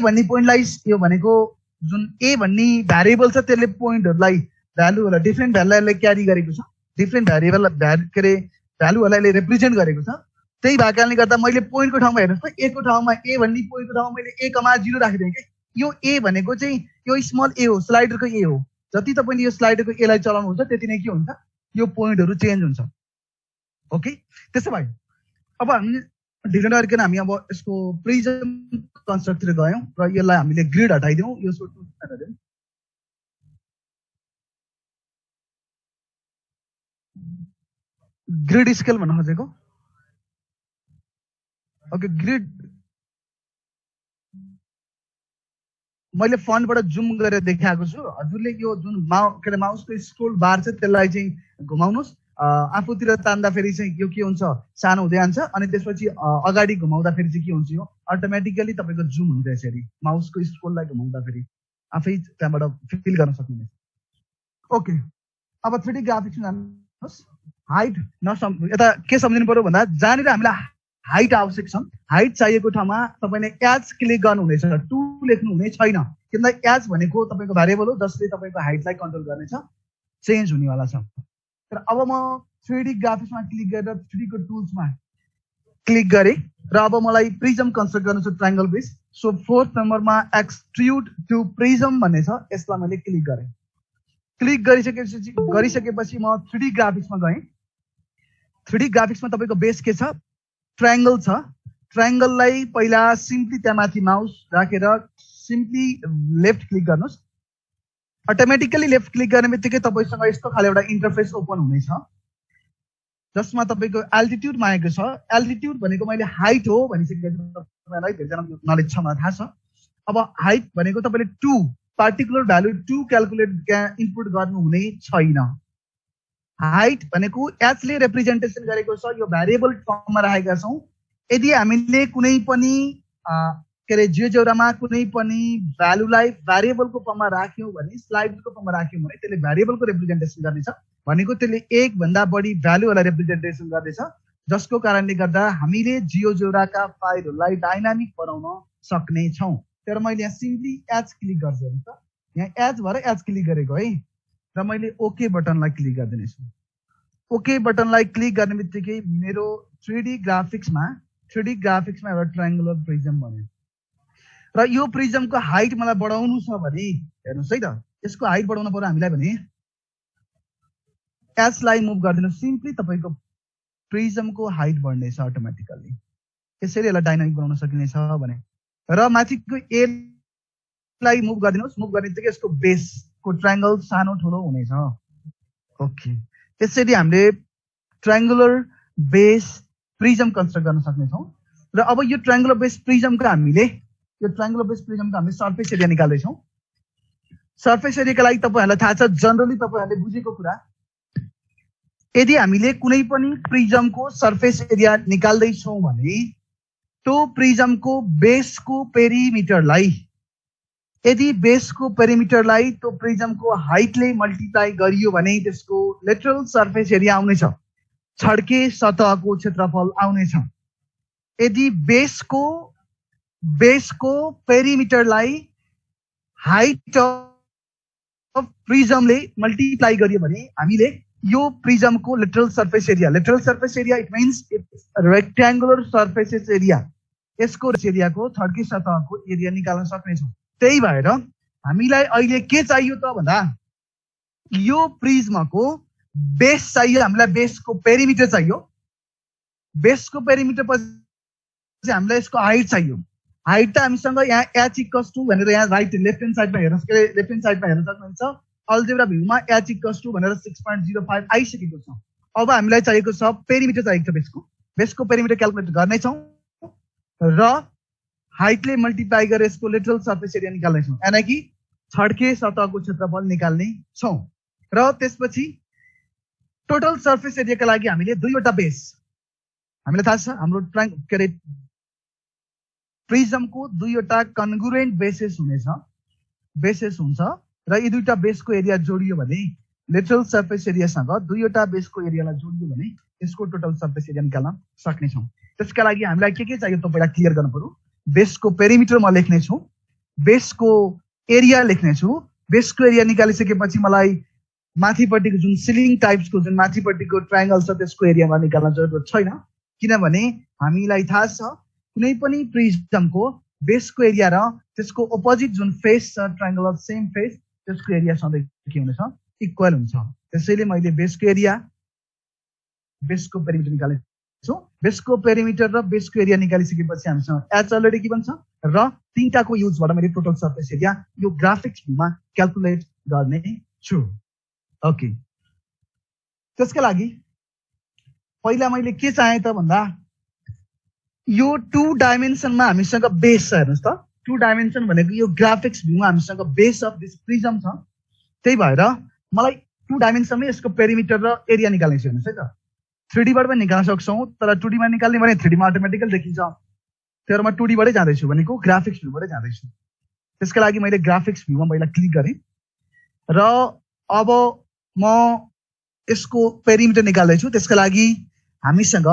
A: भन्ने पोइन्टलाई यो भनेको जुन ए भन्ने भ्यारिएबल छ त्यसले पोइन्टहरूलाई भ्यालुहरूलाई डिफ्रेन्ट भ्यालुहरूलाई क्यारी गरेको छ, डिफ्रेन्ट भ्यालुहरूलाई रिप्रेजेन्ट गरेको छ। त्यही भएको कारणले गर्दा मैले पोइन्टको ठाउँमा हेर्नुहोस् त, ए को ठाउँमा ए भन्ने पोइन्टको ठाउँमा मैले 1,0 राखिदिएँ कि यो ए भनेको चाहिँ यो स्मल ए हो, स्लाइडरको ए हो। जति तपाईँले यो स्लाइडरको एलाई चलाउनुहुन्छ त्यति नै के हुन्छ, यो पोइन्टहरू चेन्ज हुन्छ। ओके, त्यसो भए अब हामी ढिलो नगरिकन हामी अब यसको प्रिजम कन्स्ट्रक्टतिर गयौँ र यसलाई हामीले ग्रिड हटाइदिउँ। यसको ग्रिड स्केल भन्न खोजेको। ओके, ग्रिड मैले फन्टबाट जुम गरेर देखाएको छु। हजुरले यो जुन माउसको स्क्रोल बार छ त्यसलाई चाहिँ घुमाउनुहोस् आफूतिर तान्दाखेरि चाहिँ यो के हुन्छ सानो हुँदै जान्छ अनि त्यसपछि अगाडि घुमाउँदाखेरि चाहिँ के हुन्छ यो अटोमेटिकली तपाईँको जुम हुन्छ यसरी माउसको स्क्रोललाई घुमाउँदाखेरि आफै त्यहाँबाट फिल गर्न सक्नुहुनेछ। ओके, अब 3D ग्राफिक्समा जानुहोस्। हाइट यता के सम्झिनु पर्यो भन्दा जहाँनिर हामीलाई हाइट आवश्यक छ, हाइट चाहिएको ठाउँमा तपाईँले एज क्लिक गर्नुहुनेछ, टु लेख्नु हुने छैन। किन एज भनेको तपाईँको भ्यारिएबल हो जसले तपाईँको हाइटलाई कन्ट्रोल गर्नेछ, चेन्ज हुनेवाला छ। तर अब म 3D ग्राफिक्समा क्लिक गरेर 3D को टुल्समा क्लिक गरेँ र अब मलाई प्रिजम कन्स्ट्रक्ट गर्नु छ ट्रायंगल बेस। सो 4th नम्बरमा एक्सट्रुड टु प्रिजम भन्ने छ, यसलाई मैले क्लिक गरेँ। क्लिक गरिसकेपछि म 3D ग्राफिक्समा गएँ। 3D ग्राफिक्समा तपाईँको बेस के छ, ट्रायंगल छ। ट्रायंगललाई पहिला सिम्पली त्यहाँ माथि माउस राखेर सिम्पली लेफ्ट क्लिक गर्नुहोस्। अटोमेटिकली लेफ्ट क्लिक गर्ने बित्तिकै तपाईँसँग यस्तो खाले एउटा इन्टरफेस ओपन हुनेछ जसमा तपाईँको एल्टिट्युड मागेको छ। एल्टिट्युड भनेको मैले हाइट हो भनिसकेको छु, तपाईँलाई धेरैजना नलेज छ, मलाई थाहा छ। अब हाइट भनेको तपाईँले 2 पार्टिकुलर भ्यालु 2 क्यालकुलेट इनपुट गर्नुहुने छैन। हाइट भनेको एचले रिप्रेजेन्टेसन गरेको छ, यो भ्यारिएबल फर्ममा राखेका छौँ। यदि हामीले कुनै पनि के अरे जियोजेब्रामा कुनै पनि भ्यालुलाई भ्यारिएबलको फर्ममा राख्यौँ भने, स्लाइडको फर्ममा राख्यौँ भने त्यसले भ्यारिएबलको रिप्रेजेन्टेसन गर्नेछ, भनेको त्यसले एक भन्दा बढी भ्यालुहरूलाई रिप्रेजेन्टेसन गर्नेछ, जसको कारणले गर्दा हामीले जियोजेब्राका फाइलहरूलाई डाइनामिक बनाउन सक्ने छौँ। तर मैले यहाँ सिम्पली एज क्लिक गर्छु त, यहाँ एज भएर एज क्लिक गरेको है, र मैले ओके बटनलाई क्लिक गरिदिनेछु। ओके बटनलाई क्लिक गर्ने बित्तिकै मेरो 3D ग्राफिक्समा एउटा ट्रायंगुलर प्रिजम बन्यो। र यो प्रिजमको हाइट मलाई बढाउनु छ भने हेर्नुहोस् है त, यसको हाइट बढाउन पर्यो हामीलाई भने एचलाई मुभ गरिदिनु, सिम्पली तपाईँको प्रिजमको हाइट बढ्नेछ अटोमेटिकली। यसरी यसलाई डाइनामिक बनाउन सकिनेछ भने। र माथिको एलाई मुभ गरिदिनुहोस्, मुभ गर्ने बित्तिकै यसको बेसको ट्रायंगल सानो ठुलो हुनेछ। ओके, यसरी हामीले ट्रायंगुलर बेस प्रिजम कन्स्ट्रक्ट गर्न सक्नेछौँ। र अब यो ट्रायंगुलर बेस प्रिजमको हामीले सर्फेस एरिया निकाल्दैछौँ। सर्फेस एरियाका लागि तपाईँहरूलाई थाहा छ, जनरली तपाईँहरूले बुझेको कुरा, यदि हामीले कुनै पनि प्रिजमको सर्फेस एरिया निकाल्दैछौँ भने त्यो प्रिजमको बेसको पेरिमिटरलाई त्यो प्रिजमको हाइटले मल्टिप्लाई गरियो भने त्यसको लेटरल सर्फेस एरिया आउनेछ, छड्के सतहको क्षेत्रफल आउनेछ। यदि बेसको पेरिमिटरलाई हाइट अफ प्रिजमले मल्टिप्लाई गरियो भने हामीले यो प्रिजमको lateral surface area it means its rectangular surfaces area, यसको एरियाको छड्के सतहको एरिया निकाल्न सक्नेछौँ। त्यही भएर हामीलाई अहिले के चाहियो त भन्दा यो प्रिजमको बेस चाहियो, हामीलाई बेसको पेरिमिटर चाहियो। बेसको पेरिमिटर पछि हामीलाई यसको हाइट चाहियो। हाइट त हामीसँग यहाँ एच इक्वल्स टु भनेर यहाँ लेफ्ट ह्यान्ड साइडमा हेर्न सक्नुहुन्छ। अल्जेब्रा भ्यूमा एच इक्वल्स टु भनेर 6.05 आइसकेको छ। अब हामीलाई चाहिएको छ पेरिमिटर चाहिएको छ, बेसको पेरिमिटर क्याल्कुलेट गर्नेछौँ र हाइटले मल्टिप्लाई गरेर यसको लेटरल सर्फेस एरिया निकाल्नेछौँ, यानि कि छड्के सतहको क्षेत्रफल निकाल्ने छौँ। र त्यसपछि टोटल सर्फेस एरियाका लागि हामीले दुईवटा बेस, हामीलाई थाहा छ हाम्रो के अरे प्रिजमको दुईवटा कन्ग्रुएन्ट बेसेस हुन्छ र यी दुईटा बेसको एरिया जोडियो भने लेटरल सर्फेस एरियासँग दुईवटा बेसको एरियालाई जोडियो भने यसको टोटल सर्फेस एरिया निकाल्न सक्नेछौँ। त्यसका लागि हामीलाई के चाहियो त पहिला क्लियर गर्नु पर्यो। बेसको पेरिमिटर म लेख्नेछु, बेसको एरिया लेख्नेछु। बेसको एरिया निकालिसकेपछि मलाई माथिपट्टिको जुन सिलिङ टाइप्सको जुन माथिपट्टिको ट्रायंगल छ त्यसको एरियामा निकाल्न जरुरत छैन, किनभने हामीलाई थाहा छ कुनै पनि प्रिजमको बेसको एरिया र त्यसको अपोजिट जुन फेस छ ट्रायंगल अफ सेम फेस, त्यसको एरिया सधैँ के हुनेछ, इक्वल हुन्छ। त्यसैले मैले बेसको पेरिमिटर निकालेछु। बेसको पेरिमिटर र बेसको एरिया निकालिसकेपछि हामीसँग एच अलरेडी के भन्छ र तीनटाको युजबाट मैले टोटल सर्फेस एरिया यो ग्राफिक्स भ्यूमा क्याल्कुलेट गर्ने छु। ओके, त्यसका लागि पहिला मैले के चाहे त भन्दा यो 2 डाइमेन्सनमा हामीसँग बेस छ। हेर्नुहोस् त, 2 डाइमेन्सन भनेको यो ग्राफिक्स भ्यूमा हामीसँग बेस अफ दिस प्रिजम छ। त्यही भएर मलाई 2 डाइमेन्सनमै यसको पेरिमिटर र एरिया निकाल्ने छ हेर्नुहोस् है त 3D बाट पनि निकाल्न सक्छौँ तर 2D मा निकाल्ने भने 3D मा अटोमेटिकली देखिन्छ तर म 2D बाटै जाँदैछु भनेको ग्राफिक्स भ्यूबाटै जाँदैछु त्यसका लागि मैले ग्राफिक्स भ्यूमा पहिला क्लिक गरेँ र अब म यसको पेरिमिटर निकाल्दैछु त्यसका लागि हामीसँग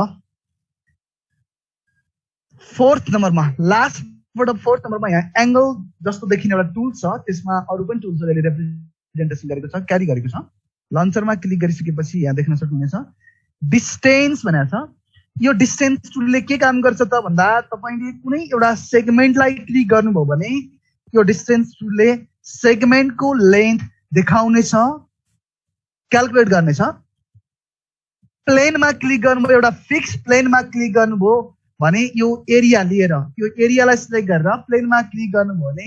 A: 4th नम्बरमा लास्टबाट 4th नम्बरमा यहाँ एंगल जस्तो देखिने एउटा टुल छ त्यसमा अरु पनि टुल्सहरुले रिप्रेजेन्टेसन गरेको छ क्यारी गरेको छ लन्चरमा क्लिक गरिसकेपछि यहाँ देख्न सक्नुहुनेछ डिस्टेन्स भनेको छ यो डिस्टेन्स टुलले के काम गर्छ त भन्दा तपाईले कुनै एउटा सेगमेन्टलाई क्लिक गर्नुभयो भने यो डिस्टेन्स टुलले सेगमेन्टको लेन्थ देखाउने छ क्याल्कुलेट गर्ने छ प्लेनमा क्लिक गर्नुभयो एउटा फिक्स प्लेनमा क्लिक गर्नुभयो भने यो एरिया लिएर यो एरियालाई सिलेक्ट गरेर प्लेनमा क्लिक गर्नुभयो भने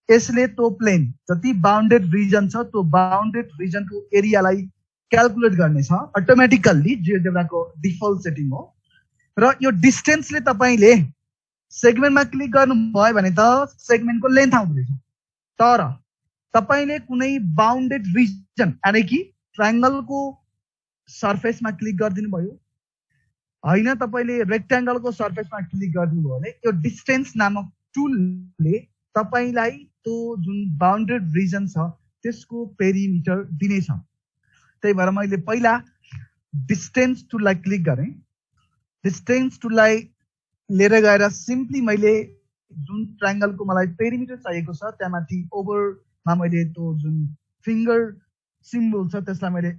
A: यसले त्यो प्लेन जति बाउन्डेड रिजन छ त्यो बाउन्डेड रिजनको एरियालाई क्याल्कुलेट गर्ने छ अटोमेटिकल्ली जियोजेब्राको डिफल्ट सेटिङ हो र यो डिस्टेन्सले तपाईले सेगमेन्टमा क्लिक गर्नुभयो भने त सेगमेन्टको लेन्थ आउँदैछ तर तपाईले कुनै बाउन्डेड रिजन यानी कि ट्रायंगलको सर्फेसमा क्लिक गरिदिनु भयो हैन तपाईले रेक्टेंगलको सर्फेसमा क्लिक गरिदिनु भयो भने यो डिस्टेन्स नामक टुलले तपाईलाई त्यो जुन बाउन्डेड रिजन छ त्यसको पेरिमिटर दिनेछ त्यही भएर मैले पहिला डिस्टेन्स टुललाई क्लिक गरेँ डिस्टेन्स टुललाई लिएर गएर सिम्पली मैले जुन ट्रायंगलको मलाई पेरिमिटर चाहिएको छ त्यहाँमाथि ओभरमा मैले त्यो जुन फिंगर सिम्बल छ त्यसलाई मैले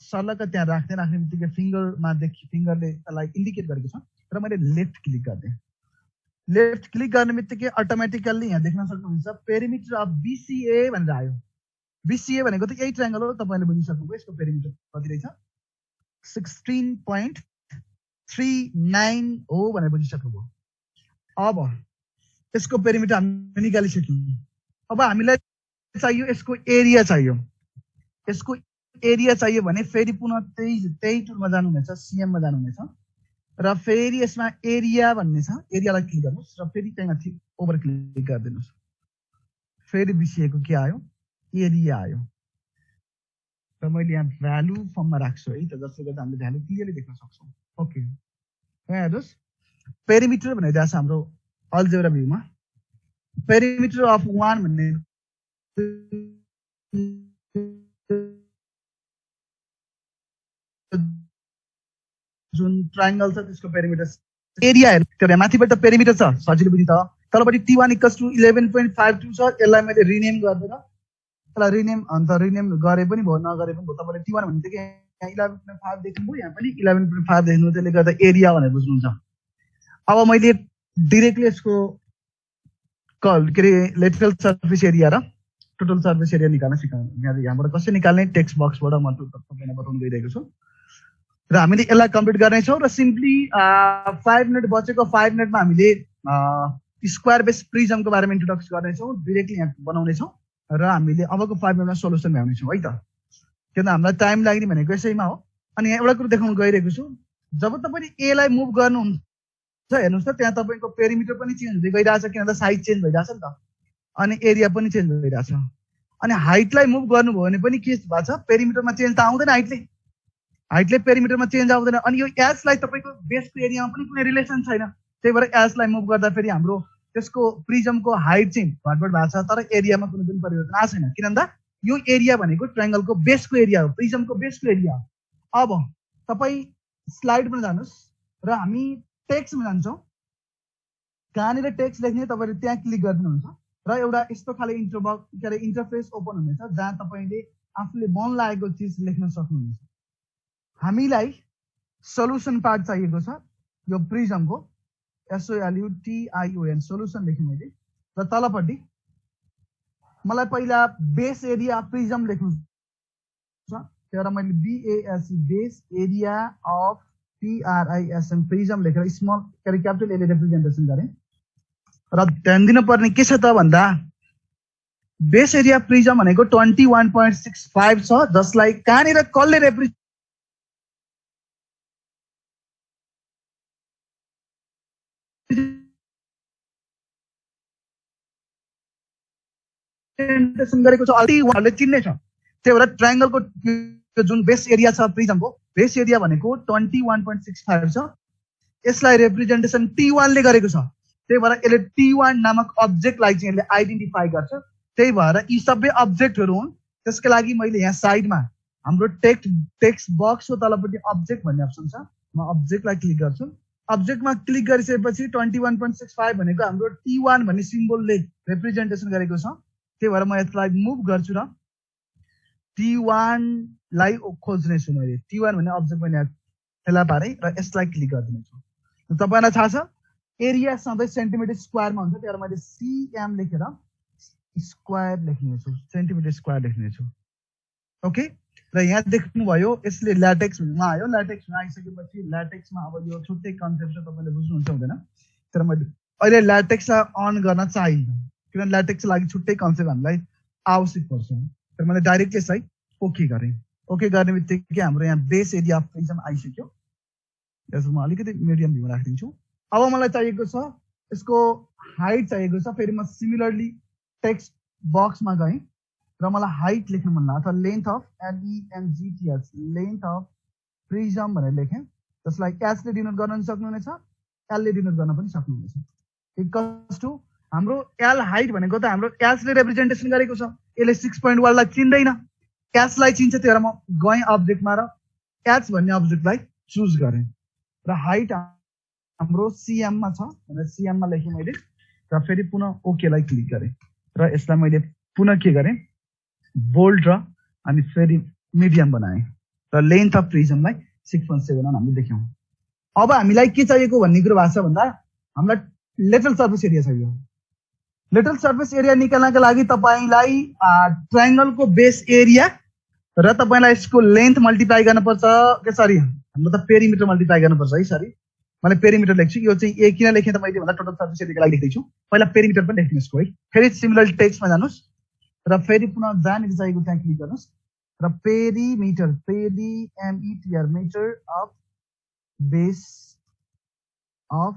A: सर्लक त्यहाँ राख्ने बित्तिकै फिंगरमा देखि फिंगरले त्यसलाई इन्डिकेट गरेको छ र मैले लेफ्ट क्लिक गर्दै लेफ्ट क्लिक गर्ने बित्तिकै अटोमेटिकल्ली यहाँ देख्न सक्नुहुन्छ पेरिमिटर अफ बीसीए भनेर आयो बीसीए भनेको त यही ट्रायंगल हो तपाईले बुझिसक्नुभयो यसको पेरिमिटर कति रहेछ 16.39 हो भनेर बुझिसक्नुभयो अब यसको पेरिमिटर हामी निकालिसक्यौं अब हामीलाई चाहियो यसको एरिया चाहियो यसको एरिया चाहियो भने फेरि पुनः त्यही टुलमा जानुहुनेछ सीएम मा जानुहुनेछ र फेरि यसमा एरिया भन्ने छ एरियालाई क्लिक गर्नुस् र फेरि त्यही माथि ओभर क्लिक गरिदिनुस् फेरि बीसीएको के आयो एरिया आयो र मैले यहाँ भ्यालु फर्ममा राख्छु है त जसले गर्दा हामीले भ्यालु क्लियरली देख्न सक्छौं ओके यहाँ हेर्नुस् पेरिमिटर भनेर छ हाम्रो अल्जेब्रा भ्यूमा पेरिमिटर अफ 1 भन्ने जुन ट्रायंगल छ त्यसको पेरिमिटर एरिया हेर्नु माथिबाट पेरिमिटर छ सजिलो बुझ्नु त तलपट्टि t1 = 11.52 छ यसलाई मैले रिनेम गर्दैन यसलाई रिनेम अन्त रिनेम गरे पनि भयो नगरे पनि भयो तपाईले t1 भन्ने के यहाँ 11.5 देख्नुभयो यहाँ पनि 11.5 देख्नु त्यसले गर्दा एरिया भनेर बुझ्नुहुन्छ अब मैले डाइरेक्टली यसको के रे लेटरल सर्फेस एरिया र टोटल सर्फेस एरिया निकाल्न सिकाउनु यहाँबाट कसरी निकाल्ने टेक्स्ट बक्सबाट म तपाईलाई बताउन गइरहेको छु र हामीले यसलाई कम्प्लिट गर्ने छौं र सिम्पली 5 मिनेट बचेको 5 मिनेटमा हामीले स्क्वायर बेस प्रिजमको बारेमा इन्ट्रोडक्सन गर्ने छौं डाइरेक्टली यहाँ बनाउने छौं र हामीले अबको 5 मिनेटमा सोलुसन भ्याउने छौं है त किन हामीलाई टाइम लाग्ने भनेको यसैमा हो अनि यहाँ एउटा कुरा देखाउन गइरहेको छु जब तपाईले ए लाई मुभ गर्नुहुन्छ हेर्नुस् त त्यहाँ तपाईको पेरिमिटर पनि चेन्ज हुँदै गइराछ किनभने साइज चेन्ज भइराछ नि त अनि एरिया पनि चेन्ज भइराछ अनि हाइटलाई मुभ गर्नुभयो भने पनि के भएको छ पेरिमिटरमा चेन्ज त आउँदैन हाइटले पेरिमिटरमा चेन्ज आउँदैन अनि यो एजलाई तपाईको बेसको एरियामा पनि कुनै रिलेसन छैन त्यही भएर एजलाई मुभ गर्दा फेरि हाम्रो त्यसको प्रिजमको हाइट चाहिँ घटबड भएको छ तर एरियामा कुनै पनि परिवर्तन आएको छैन किनभने यो एरिया भनेको ट्रायंगलको बेसको एरिया हो प्रिजमको बेसको एरिया हो अब तपाई स्लाइडमा जानुस् र हामी टेक्स्टमा जान्छौं कहाँनिर टेक्स्ट लेख्ने तपाईले त्यहाँ क्लिक गर्नुहुन्छ र एउटा यस्तो खाले इन्टरफेस ओपन हुनेछ जहाँ तपाईले आफूले मन लागेको चीज लेख्न सक्नुहुन्छ हामीलाई सोलुसन पार्ट चाहिएको छ यो प्रिजमको SOLUTION सोलुसन लेखेँ मैले र तलपट्टि मलाई पहिला बेस एरिया प्रिजम लेख्नु छ त्यही भएर मैले BASE base area of PRISM prism लेखेर स्मल क्यापिटल एले रिप्रेजेन्टेसन गरे र ध्यान दिनुपर्ने के छ त भन्दा बेस एरिया प्रिजम भनेको 21.65 छ जसलाई कहाँनिर कसले रिप्रेजेन्ट गरेको छ अलरेडी उहाँले चिन्ने छ त्यही भएर ट्रायंगलको यो जुन बेस एरिया छ प्रिजमको बेस एरिया भनेको 21.65 छ। यसलाई रिप्रेजेन्टेसन T1 ले गरेको छ। त्यही भएर यसले T1 नामक अब्जेक्टलाई चाहिँ यसले आइडेन्टिफाई गर्छ। त्यही भएर यी सबै अब्जेक्टहरू हुन्। त्यसको लागि मैले यहाँ साइडमा हाम्रो टेक्स्ट बक्सको तलपट्टि अब्जेक्ट भन्ने अप्सन छ। म अब्जेक्टलाई क्लिक गर्छु। अब्जेक्टमा क्लिक गरिसकेपछि 21.65 भनेको हाम्रो T1 भन्ने सिम्बलले रिप्रेजेन्टेसन गरेको छ। त्यही भएर म यसलाई मुभ गर्छु र T1 लाई खोज्नेछु। मैले T1 भन्ने अब्जेक्ट मैले फेला पारेँ र यसलाई क्लिक गरिदिनेछु। तपाईलाई थाहा छ एरिया सधैँ सेन्टिमिटर स्क्वायरमा हुन्छ। त्यही भएर मैले CM लेखेर स्क्वायर लेख्नेछु, सेन्टिमिटर स्क्वायर लेख्नेछु। ओके, र यहाँ देख्नुभयो यसले ल्याटेक्समा आयो। ल्याटेक्समा आइसकेपछि ल्याटेक्समा अब यो छुट्टै कन्सेप्ट छ, तपाईँले बुझ्नुहुन्छ हुँदैन। तर मैले अहिले ल्याटेक्सलाई अन गर्न चाहिन्न किनभने ल्याटेक्सको लागि छुट्टै कन्सेप्ट हामीलाई आवश्यक पर्छ। तर मैले डाइरेक्टली यसलाई ओके गरेँ। ओके गर्ने बित्तिकै हाम्रो यहाँ बेस एरिया अफ प्रिजम आइसक्यो। यसमा म अलिकति मिडियम भ्यूमा राखिदिन्छु। अब मलाई चाहिएको छ यसको हाइट चाहिएको छ। फेरि म सिमिलरली टेक्स्ट बक्समा गएँ र मलाई हाइट लेख्नु मन लाग्यो। अथवा length of LENGTH length of prism भनेर लेखेँ। जसलाई S ले डिनोट गर्न सक्नुहुनेछ, L ले डिनोट गर्न पनि सक्नुहुनेछ। इक्वल्स टु हाम्रो L हाइट भनेको त हाम्रो S ले रिप्रेजेन्टेसन गरेको छ। यसले 6.1 लाई चिन्दैन, S लाई चिन्छ। त्यही भएर म गएँ अब्जेक्टमा र H भन्ने अब्जेक्टलाई चुज गरेँ र हाइट हाम्रो CM मा छ भनेर CM मा लेखेँ मैले र फेरि पुनः ओके लाई क्लिक गरेँ र यसलाई मैले पुनः के गरेँ बोल्ड र अनि फेरि मिडियम बनाएँ र लेन्थ अफ प्रिजमलाई 6.7 हामीले देख्यौँ। अब हामीलाई के चाहिएको भन्ने कुरो भएको छ भन्दा हामीलाई लेटरल सर्फेस एरिया चाहियो। लेटरल सर्फेस एरिया निकाल्नका लागि तपाईलाई ट्रायंगलको बेस एरिया र तपाईलाई यसको लेन्थ मल्टिप्लाई गर्नुपर्छ। के सरी हाम्रो त पेरिमिटर मल्टिप्लाई गर्नुपर्छ है। सरी मैले पेरिमिटर लेख्छु। यो चाहिँ ए किन लेखेँ त मैले भन्दा टोटल सर्फेस एरियाको लागि लेख्दैछु। पहिला पेरिमिटर पनि लेख्नु यसको है। फेरि सिमिलर टेक्स्टमा जानुस् र फेरि पुनः जहाँनिर चाहिएको त्यहाँ क्लिक गर्नुस् र perimeter PERIMETR meter of base of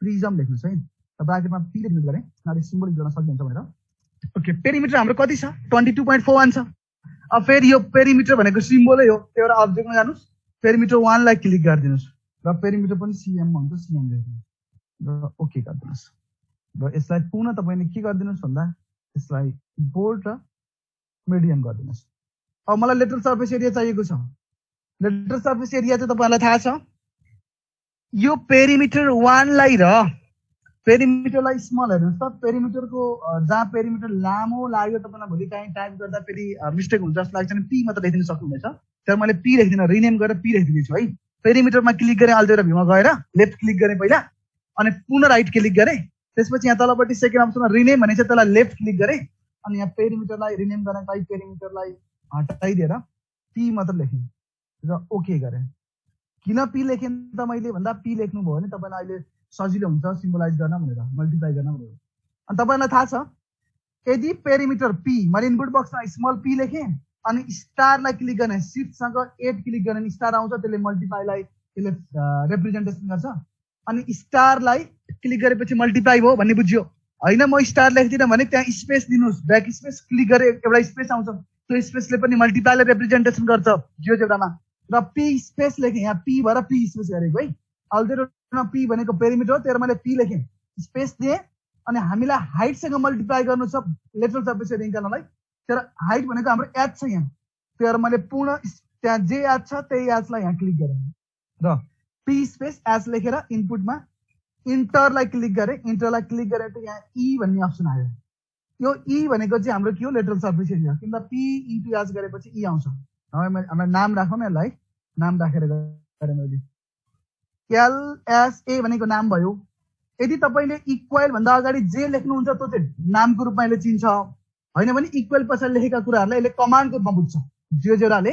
A: prism लेख्नुस् है। र ब्राकेटमा पी लेख्नु गरे नाले सिम्बल युज गर्न सकिन्छ भनेर। ओके, पेरिमिटर हाम्रो कति छ 22.41 छ। अब फेरि यो पेरिमिटर भनेको सिम्बलै हो। त्यही भएर अब्जेक्टमा जानुस्, पेरिमिटर 1 लाई क्लिक गरिदिनुस् र पेरिमिटर पनि CM मा हुन्छ। CM लेख्नुस् र ओके गरिदिनुस् र यसलाई पुनः तपाईले के गरिदिनुस् भन्दा यसलाई बोल्ड र मिडियम गरिदिनुस्। अब मलाई लेटरल सर्फेस एरिया चाहिएको छ। लेटरल सर्फेस एरिया चाहिँ तपाईलाई थाहा छ यो पेरिमिटर 1 लाई र पेरिमिटरलाई स्मल हेर्नुस् त। पेरिमिटरको जहाँ पेरिमिटर लामो लाग्यो तपाईलाई भोलि काहीँ टाइप गर्दा फेरि मिस्टेक हुन्छ जस्तो लाग्छ नि पी मात्र लेखिदिन सक्नुहुनेछ। तर मैले पी लेख्दिन, रिनेम गरेर पी लेखिदिनेछु है। पेरिमिटरमा क्लिक गरेँ, अल्जेब्रा भ्यूमा गएर लेफ्ट क्लिक गरेँ पहिला अनि पुनः राइट क्लिक गरेँ। त्यसपछि यहाँ तलपट्टि सेकेन्ड अप्सनमा रिनेम भनेको छ, त्यसलाई लेफ्ट क्लिक गरेँ अनि यहाँ पेरिमिटरलाई रिनेम गर्नका लागि पेरिमिटरलाई हटाइदिएर पी मात्र लेखेँ र ओके गरेँ। किन पी लेखेँ त मैले भन्दा पी लेख्नुभयो भने तपाईलाई अहिले सजिलो हुन्छ सिम्बलाइज गर्न भनेर, मल्टिप्लाई गर्न भनेर। अनि तपाईलाई थाहा छ यदि पेरिमिटर पी मैले इनपुट बक्समा स्मल पी लेखेँ अनि स्टारलाई क्लिक गर्ने शिफ्टसँग 8 क्लिक गर्ने स्टार आउँछ। त्यसले मल्टिप्लाईलाई त्यसले रिप्रेजेन्टेसन गर्छ। अनि स्टारलाई क्लिक गरेपछि मल्टिप्लाई भयो भन्ने बुझ्यो हैन। म स्टार लेख्दिनँ भने त्यहाँ स्पेस दिनुस्, ब्याक स्पेस क्लिक गरे एउटा स्पेस आउँछ। त्यो स्पेसले पनि मल्टिप्लाईलाई रिप्रेजेन्टेसन गर्छ जियोजेब्रामा। र पी स्पेस लेखेँ, यहाँ पी भएर पी स्पेस गरेको है। अल्जेब्रामा पी भनेको पेरिमिटर हो, त्यही मैले पी लेखेँ, स्पेस दिएँ अनि हामीलाई हाइटसँग मल्टिप्लाई गर्नु छ लेटरल सर्फेस एरिया निकाल्नलाई। तर हाइट भनेको हाम्रो एच छ यहाँ। त्यही भएर मैले पुनः त्यहाँ जे एच छ त्यही एचलाई यहाँ क्लिक गरेँ र पी स्पेस एच लेखेर इनपुटमा इन्टरलाई क्लिक गरेँ। इन्टरलाई क्लिक गरेर यहाँ ई भन्ने अप्सन आयो। यो ई भनेको चाहिँ हाम्रो के हो लेटरल सर्फेस एरिया। किन पी इन्टु एच गरेपछि ई आउँछ। हामीलाई नाम राखौँ न, यसलाई नाम राखेर गरेँ मैले। LSA भनेको नाम भयो। यदि तपाईले इक्वल भन्दा अगाडि जे लेख्नुहुन्छ त्यो चाहिँ नामको रूपमा यसले चिन्छ। हैन भने इक्वल पछाडि लेखेका कुराहरूलाई यसले कमान्डको रूपमा बुझ्छ। जियोजेब्राले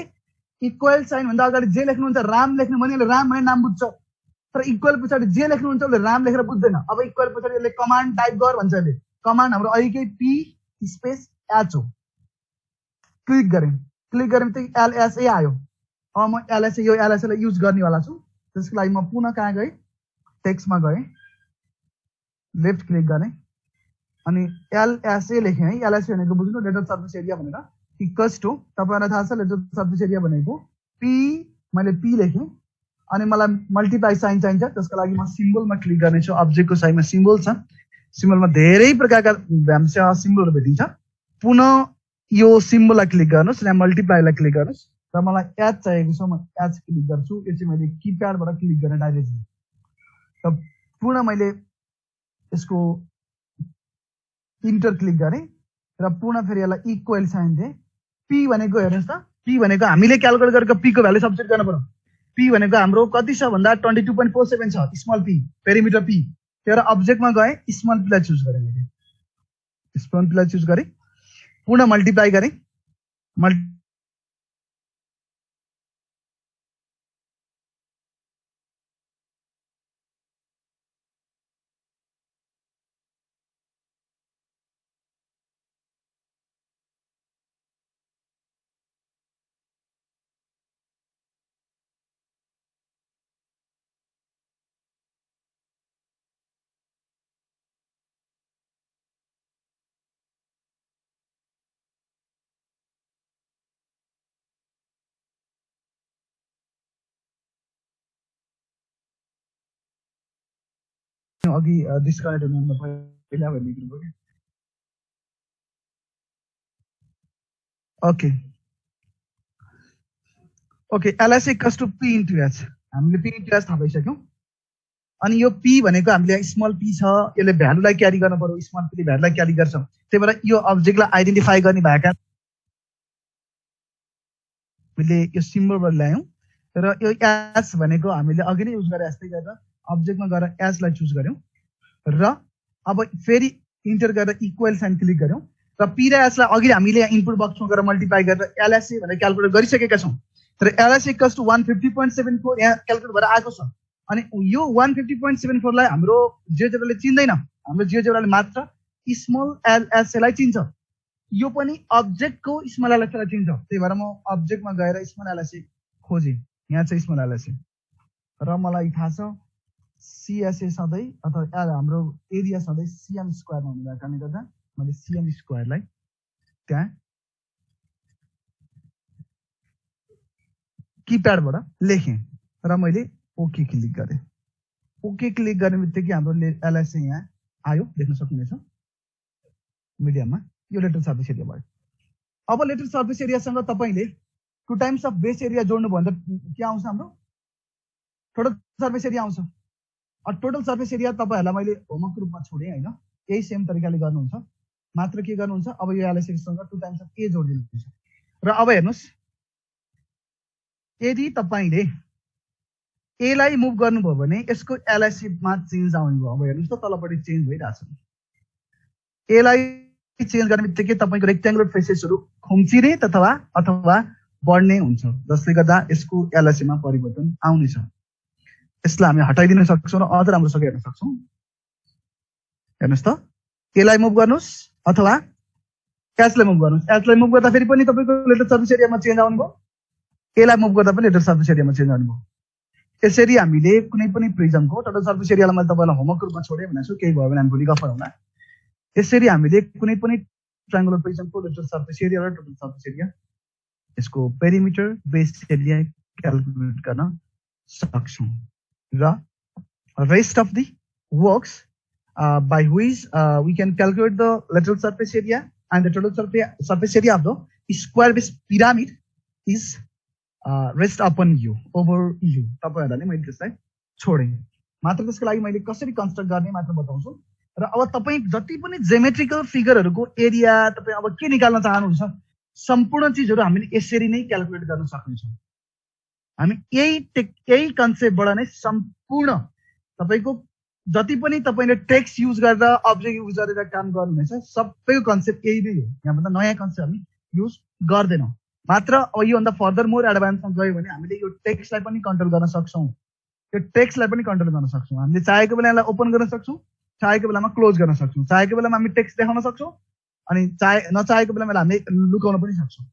A: इक्वल साइन भन्दा अगाडि जे लेख्नुहुन्छ राम लेख्नु भने यसले राम भन्ने नाम बुझ्छ। तर इक्वल पछाडि जे लेख्नुहुन्छ उसले राम लेखेर बुझ्दैन। अब इक्वल पछाडि यसले कमान्ड टाइप गर भन्छ। यसले कमान्ड हाम्रो अहिलेकै पी स्पेस एच हो। क्लिक गरेँ, क्लिक गरेपछि LSA आयो। अब म LSA यो LSA लाई युज गर्नेवाला छु। त्यसको लागि म पुनः कहाँ गएँ टेक्स्टमा गएँ, लेफ्ट क्लिक गरेँ, अनि एलएसए लेखेँ है। एलएसए भनेको बुझ्नु लेटर सर्फेस एरिया भनेर इक्वल्स टु तपाईँलाई थाहा छ लेटर सर्फेस एरिया भनेको पी, मैले पी लेखेँ अनि मलाई मल्टिप्लाई साइन चाहिन्छ। त्यसको लागि म सिम्बलमा क्लिक गर्नेछु। अब्जेक्टको साइडमा सिम्बल छ, सिम्बलमा धेरै प्रकारका हामीसँग सिम्बलहरू भेटिन्छ। पुनः यो सिम्बललाई क्लिक गर्नुहोस्, यहाँ मल्टिप्लाईलाई क्लिक गर्नुहोस् र मलाई एच चाहिएको छ, म एच क्लिक गर्छु। यो चाहिँ मैले किप्याडबाट क्लिक गरेँ डाइरेक्टली। र पुनः मैले यसको इन्टर क्लिक गरेँ र पुनः फेरि यसलाई इक्वल साइन दिएँ। पी भनेको हेर्नुहोस् त, पी भनेको हामीले क्यालकुलेट गरेको पीको भ्यालु सब्स्टिट्युट गर्नु पर्यो। पी भनेको हाम्रो कति छ भन्दा 22.47 छ, स्मल पी, पेरिमिटर पी। त्यही भएर अब्जेक्टमा गएँ, स्मल पीलाई चुज गरेँ मैले, स्मल पीलाई चुज गरेँ, पुनः मल्टिप्लाई गरेँ। अघि डिस्कनेक्ट हुनुभन्दा पहिला भनिदिनु भयो। Okay okay, LS equals to P into H. हामीले पी इन्टु एच थाहा पाइसक्यौँ। अनि यो पी भनेको हामीले स्मल पी छ, यसले भ्यालुलाई क्यारी गर्नु पर्यो, स्मल पीले भ्यालुलाई क्यारी गर्छ। त्यही भएर यो अब्जेक्टलाई आइडेन्टिफाई गर्ने भएका हामीले यो सिम्बलबाट ल्यायौँ र यो एच भनेको हामीले अघि नै युज गरे जस्तै गरेर अब्जेक्टमा गएर एचलाई चुज गर्यौँ र अब फेरि इन्टर गरेर इक्वल साइन क्लिक गर्यौँ र पी र एचलाई अघि हामीले यहाँ इनपुट बक्समा गएर मल्टिप्लाई गरेर एलएसए भनेर क्यालकुलेट गरिसकेका छौँ। तर एलएसए इक्वल्स टु 150.74 यहाँ क्यालकुलेट भएर आएको छ। अनि यो 150.74 लाई हाम्रो जियोजेब्राले चिन्दैन, हाम्रो जियोजेब्राले मात्र स्मल एलएसएलाई चिन्छ। यो पनि अब्जेक्टको स्मल एलएसएलाई चिन्छ। त्यही भएर म अब्जेक्टमा गएर स्मल एलएसए खोजेँ, यहाँ चाहिँ स्मल एलएसए र मलाई थाहा छ सिएसए सधैँ अथवा हाम्रो एरिया सधैँ सिएम स्क्वायरमा हुने भएको कारणले गर्दा मैले सिएम स्क्वायरलाई त्यहाँ किप्याडबाट लेखेँ र मैले ओके क्लिक गरेँ। ओके क्लिक गर्ने बित्तिकै हाम्रो एलएसए यहाँ आयो, देख्न सक्नुहुनेछ मिडियममा। यो लेटर सर्फेस एरिया भयो। अब लेटर सर्फेस एरियासँग तपाईँले 2 टाइम्स अफ बेस एरिया जोड्नु भयो भने के आउँछ, हाम्रो टोटल सर्फेस एरिया आउँछ। टोटल सर्फेस एरिया तपाईँहरूलाई मैले होमवर्क रूपमा छोडेँ होइन, यही सेम तरिकाले गर्नुहुन्छ। मात्र के गर्नुहुन्छ, अब यो एलएसएसँग 2 टाइम्स अफ ए जोडिदिनुहुन्छ। र अब हेर्नुहोस्, यदि तपाईँले एलाई मुभ गर्नुभयो भने यसको एलएसएमा चेन्ज आउने भयो। अब हेर्नुहोस् त तलपट्टि चेन्ज भइरहेछ। एलाई चेन्ज गर्ने बित्तिकै तपाईँको रेक्ट्याङ्गुलर फेसेसहरू खुम्चिने अथवा बढ्ने हुन्छ, जसले गर्दा यसको एलएसएमा परिवर्तन आउनेछ। यसलाई हामी हटाइदिन सक्छौँ र अझ राम्रोसँग हेर्न सक्छौँ। हेर्नुहोस् त, एलाई मुभ गर्नुहोस् अथवा एचलाई मुभ गर्नुहोस्। एचलाई मुभ गर्दा फेरि पनि तपाईँको लेटर सर्फेस एरियामा चेन्ज आउनुभयो, एलाई मुभ गर्दा पनि लेटर सर्फेस एरियामा चेन्ज आउनुभयो। यसरी हामीले कुनै पनि प्रिजमको टोटल सर्फेस एरियालाई मैले तपाईँलाई होमवर्क रूपमा छोडेँ भनेको छु, केही भयो भने हामी भोलि गफ गरौँला। यसरी हामीले कुनै पनि ट्रायंगुलर प्रिजमको लेटर सर्फेस एरिया र टोटल सर्फेस एरिया, यसको पेरिमिटर, बेस एरिया क्यालकुलेट गर्न सक्छौँ। र rest of the works by which we can calculate the lateral surface area and the total surface area of the square base pyramid is rest upon u, over u। तपाईहरुलाई नै मैले त्यसलाई छोडेँ, मात्र त्यसको लागि मैले कसरी कन्स्ट्रक्ट गर्ने मात्र बताउँछु। र अब तपाई जति पनि ज्योमेट्रिकल फिगरहरुको एरिया तपाई अब के निकाल्न चाहनुहुन्छ, सम्पूर्ण चीजहरु हामीले यसरी नै क्याल्कुलेट गर्न सक्छौं। हामी यही कन्सेप्टबाट नै सम्पूर्ण तपाईको जति पनि तपाईले टेक्स्ट युज गरेर अब्जेक्ट युज गरेर काम गर्नुहुनेछ, सबैको कन्सेप्ट यही नै हो। यहाँभन्दा नयाँ कन्सेप्ट हामी युज गर्दैनौँ। मात्र अब यो भन्दा फर्दर मोर एडभान्समा गयो भने हामीले यो टेक्स्टलाई पनि कन्ट्रोल गर्न सक्छौँ। यो टेक्स्टलाई पनि कन्ट्रोल गर्न सक्छौँ। हामीले चाहेको बेला यसलाई ओपन गर्न सक्छौँ, चाहेको बेलामा क्लोज गर्न सक्छौँ, चाहेको बेलामा हामी टेक्स्ट देखाउन सक्छौँ अनि नचाहेको बेलामा हामी लुकाउन पनि सक्छौँ।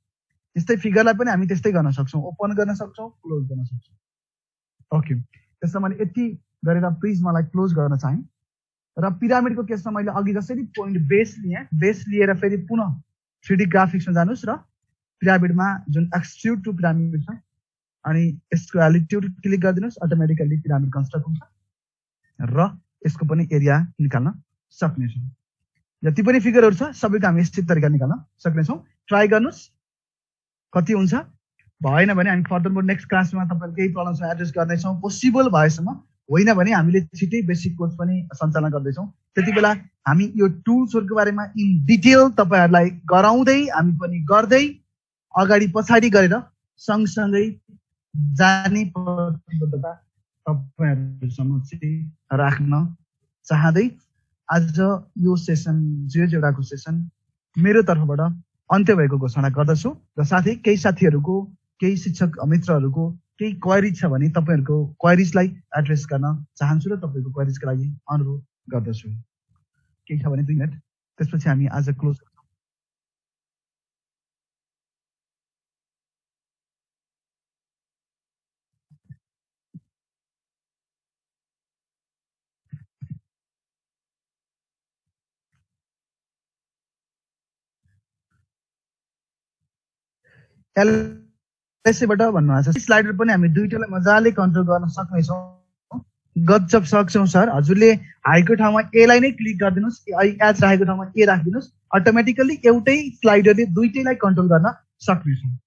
A: त्यस्तै फिगरलाई पनि हामी त्यस्तै गर्न सक्छौँ, ओपन गर्न सक्छौँ, क्लोज गर्न सक्छौँ। ओके, त्यसमा मैले यति गरेर प्लिज मलाई क्लोज गर्न चाहे र पिरामिडको केसमा मैले अघि जसरी पोइन्ट बेस लिएँ, बेस लिएर फेरि पुनः 3D ग्राफिक्समा जानुस् र पिरामिडमा जुन एक्सट्रुड टु पिरामिड छ अनि यसको altitude click गरिदिनुस्, automatically pyramid construct हुन्छ र यसको पनि एरिया निकाल्न सक्नेछौँ। जति पनि फिगरहरू छ सबैको हामी यस्तै तरिका निकाल्न सक्नेछौँ। ट्राई गर्नुस् कति हुन्छ, भएन भने हामी फर्दर मोर नेक्स्ट क्लासमा तपाईहरु केही प्रब्लम्समा एड्रेस गर्नेछौँ। पोसिबल भएसम्म, होइन भने हामीले छिटै बेसिक कोर्स पनि सञ्चालन गर्दैछौँ। त्यति बेला हामी यो टुल्सहरुको बारेमा इन डिटेल तपाईहरुलाई गराउँदै हामी पनि गर्दै अगाडि पछाडी गरेर सँगसँगै जाने प्रतिबद्धता तपाईहरुसँग चाहिँ राख्न चाहँदै आज यो सेसन जियोजेब्राको सेसन मेरो तर्फबाट अन्त्य भएको घोषणा गर्दछु र साथै केही साथीहरुको, केही शिक्षक मित्रहरुको केही क्वेरी छ भने तपाईहरुको क्वेरीजलाई एड्रेस गर्न चाहन्छु र तपाईको क्वेरीजको लागि अनुरोध गर्दछु। केही छ भने 2 मिनेट, त्यसपछि हामी आज क्लोज गर्छौं। एलएसएबाट भन्नुहुन्छ स्लाइडर पनि हामी दुईटैलाई मजाले कन्ट्रोल गर्न सक्नेछौँ। गजब सक्छौँ सर। हजुरले हाईको ठाउँमा ए लाई नै क्लिक गरिदिनुस्, एच राखेको ठाउँमा ए राखिदिनुस्, अटोमेटिकली एउटै स्लाइडरले दुईटैलाई कन्ट्रोल गर्न सक्नेछौँ।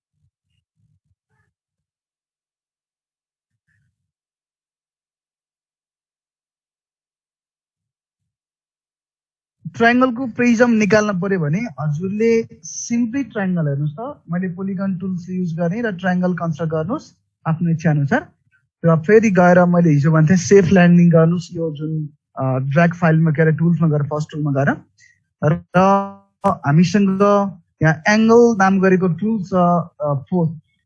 A: ट्रायंगलको प्रिज्म निकाल्न पर्यो भने हजुरले सिम्पली ट्रायंगल हेर्नुस् त, मैले पोलिगन टुल्स युज गर्ने र ट्रायंगल कन्स्ट्रक्ट गर्नुस् आफ्नो इच्छा अनुसार र फेरि गएर मैले हिजो भन्थे सेफ ल्यान्डिङ गर्नुस् यो जुन ड्र्याग फाइलमा गएर टुल्समा गएर फर्स्ट टुलमा गएर र हामीसँग यहाँ एंगल नाम गरेको टुल्स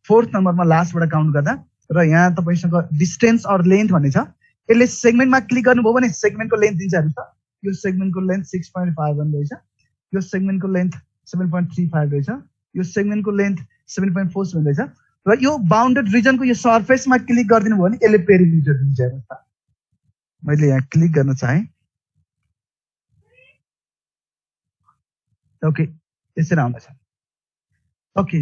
A: फोर्थ नम्बरमा लास्टबाट काउन्ट गर्दा र यहाँ तपाईसँग डिस्टेन्स अर लेन्थ भन्ने छ। यसले सेगमेन्टमा क्लिक गर्नुभयो भने सेगमेन्टको लेन्थ दिन्छ हेर्नुस् त। यो सेगमेन्टको लेन्थ 6.51 रहेछ, यो सेगमेन्टको लेन्थ 7.35 रहेछ, यो सेगमेन्टको लेन्थ 7.47 रहेछ र यो बाउन्डेड रिजनको यो सर्फेसमा क्लिक गरिदिनु भयो भने यसले पेरिमिटर दिन्छ हेर्नुस् त। मैले यहाँ क्लिक गर्न चाहे, ओके यसरी आउँदैछ। ओके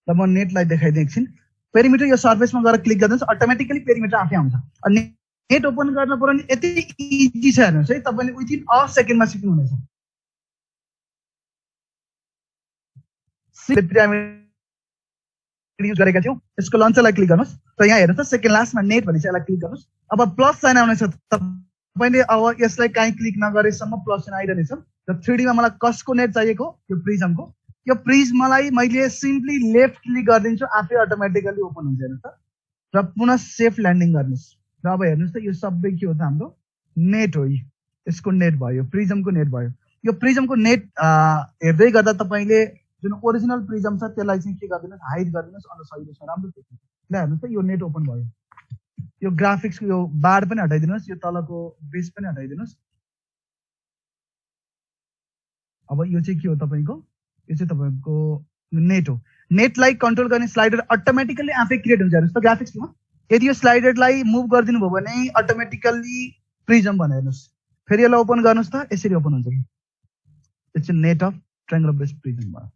A: ल म नेटलाई देखाइदिए एकछिन। पेरिमिटर यो सर्फेसमा गएर क्लिक गर्दिनुहोस्, अटोमेटिकली पेरिमिटर आफै आउँछ। अनि नेट ओपन गर्न पर्यो भने यति इजी छ हेर्नुहोस् है, तपाईले विथिन अ सेकेन्डमा सिक्नुहुनेछ। पिरामिड युज गरेका थियौँ, यसको लन्चरलाई क्लिक गर्नुहोस् र यहाँ हेर्नुहोस् त सेकेन्ड लास्टमा नेट भनेपछि यसलाई क्लिक गर्नुहोस्। अब प्लस साइन आउनेछ, तपाईले अब यसलाई कहीँ क्लिक नगरेसम्म प्लस साइन आइरहनेछ र 3D मा मलाई कसको नेट चाहिएको, यो प्रिज्मको। यो प्रिज्मलाई मैले सिम्पली लेफ्ट क्लिक गरिदिन्छु, आफै अटोमेटिकली ओपन हुन्छ हेर्नुहोस् त र पुनः सेफ ल्यान्डिङ गर्नुहोस्। र अब हेर्नुहोस् त यो सबै के हो त हाम्रो नेट हो। यसको नेट भयो, प्रिज्मको नेट भयो। यो प्रिज्मको नेट हेर्दै गर्दा तपाईले जुन ओरिजिनल प्रिज्म छ त्यसलाई चाहिँ के गरिदिनुहोस्, हाइड गरिदिनुहोस्, अन्त सजिलो छ, राम्रो देख्छ। ल हेर्नुहोस् त यो नेट ओपन भयो। यो ग्राफिक्सको यो बार पनि हटाइदिनुहोस्, यो तलको बेस पनि हटाइदिनुहोस्। अब यो चाहिँ के हो तपाईको, यो चाहिँ तपाईको नेट हो। नेटलाई कन्ट्रोल गर्ने स्लाइडर अटोमेटिकली आफै क्रिएट हुन्छ हेर्नुहोस् त ग्राफिक्समा। यदि यो स्लाइडरलाई मुभ गरिदिनु भयो भने अटोमेटिकली प्रिज्म भनेर हेर्नुहोस्। फेरि यसलाई ओपन गर्नुहोस् त, यसरी ओपन हुन्छ। यो चाहिँ net of triangular base prism भयो।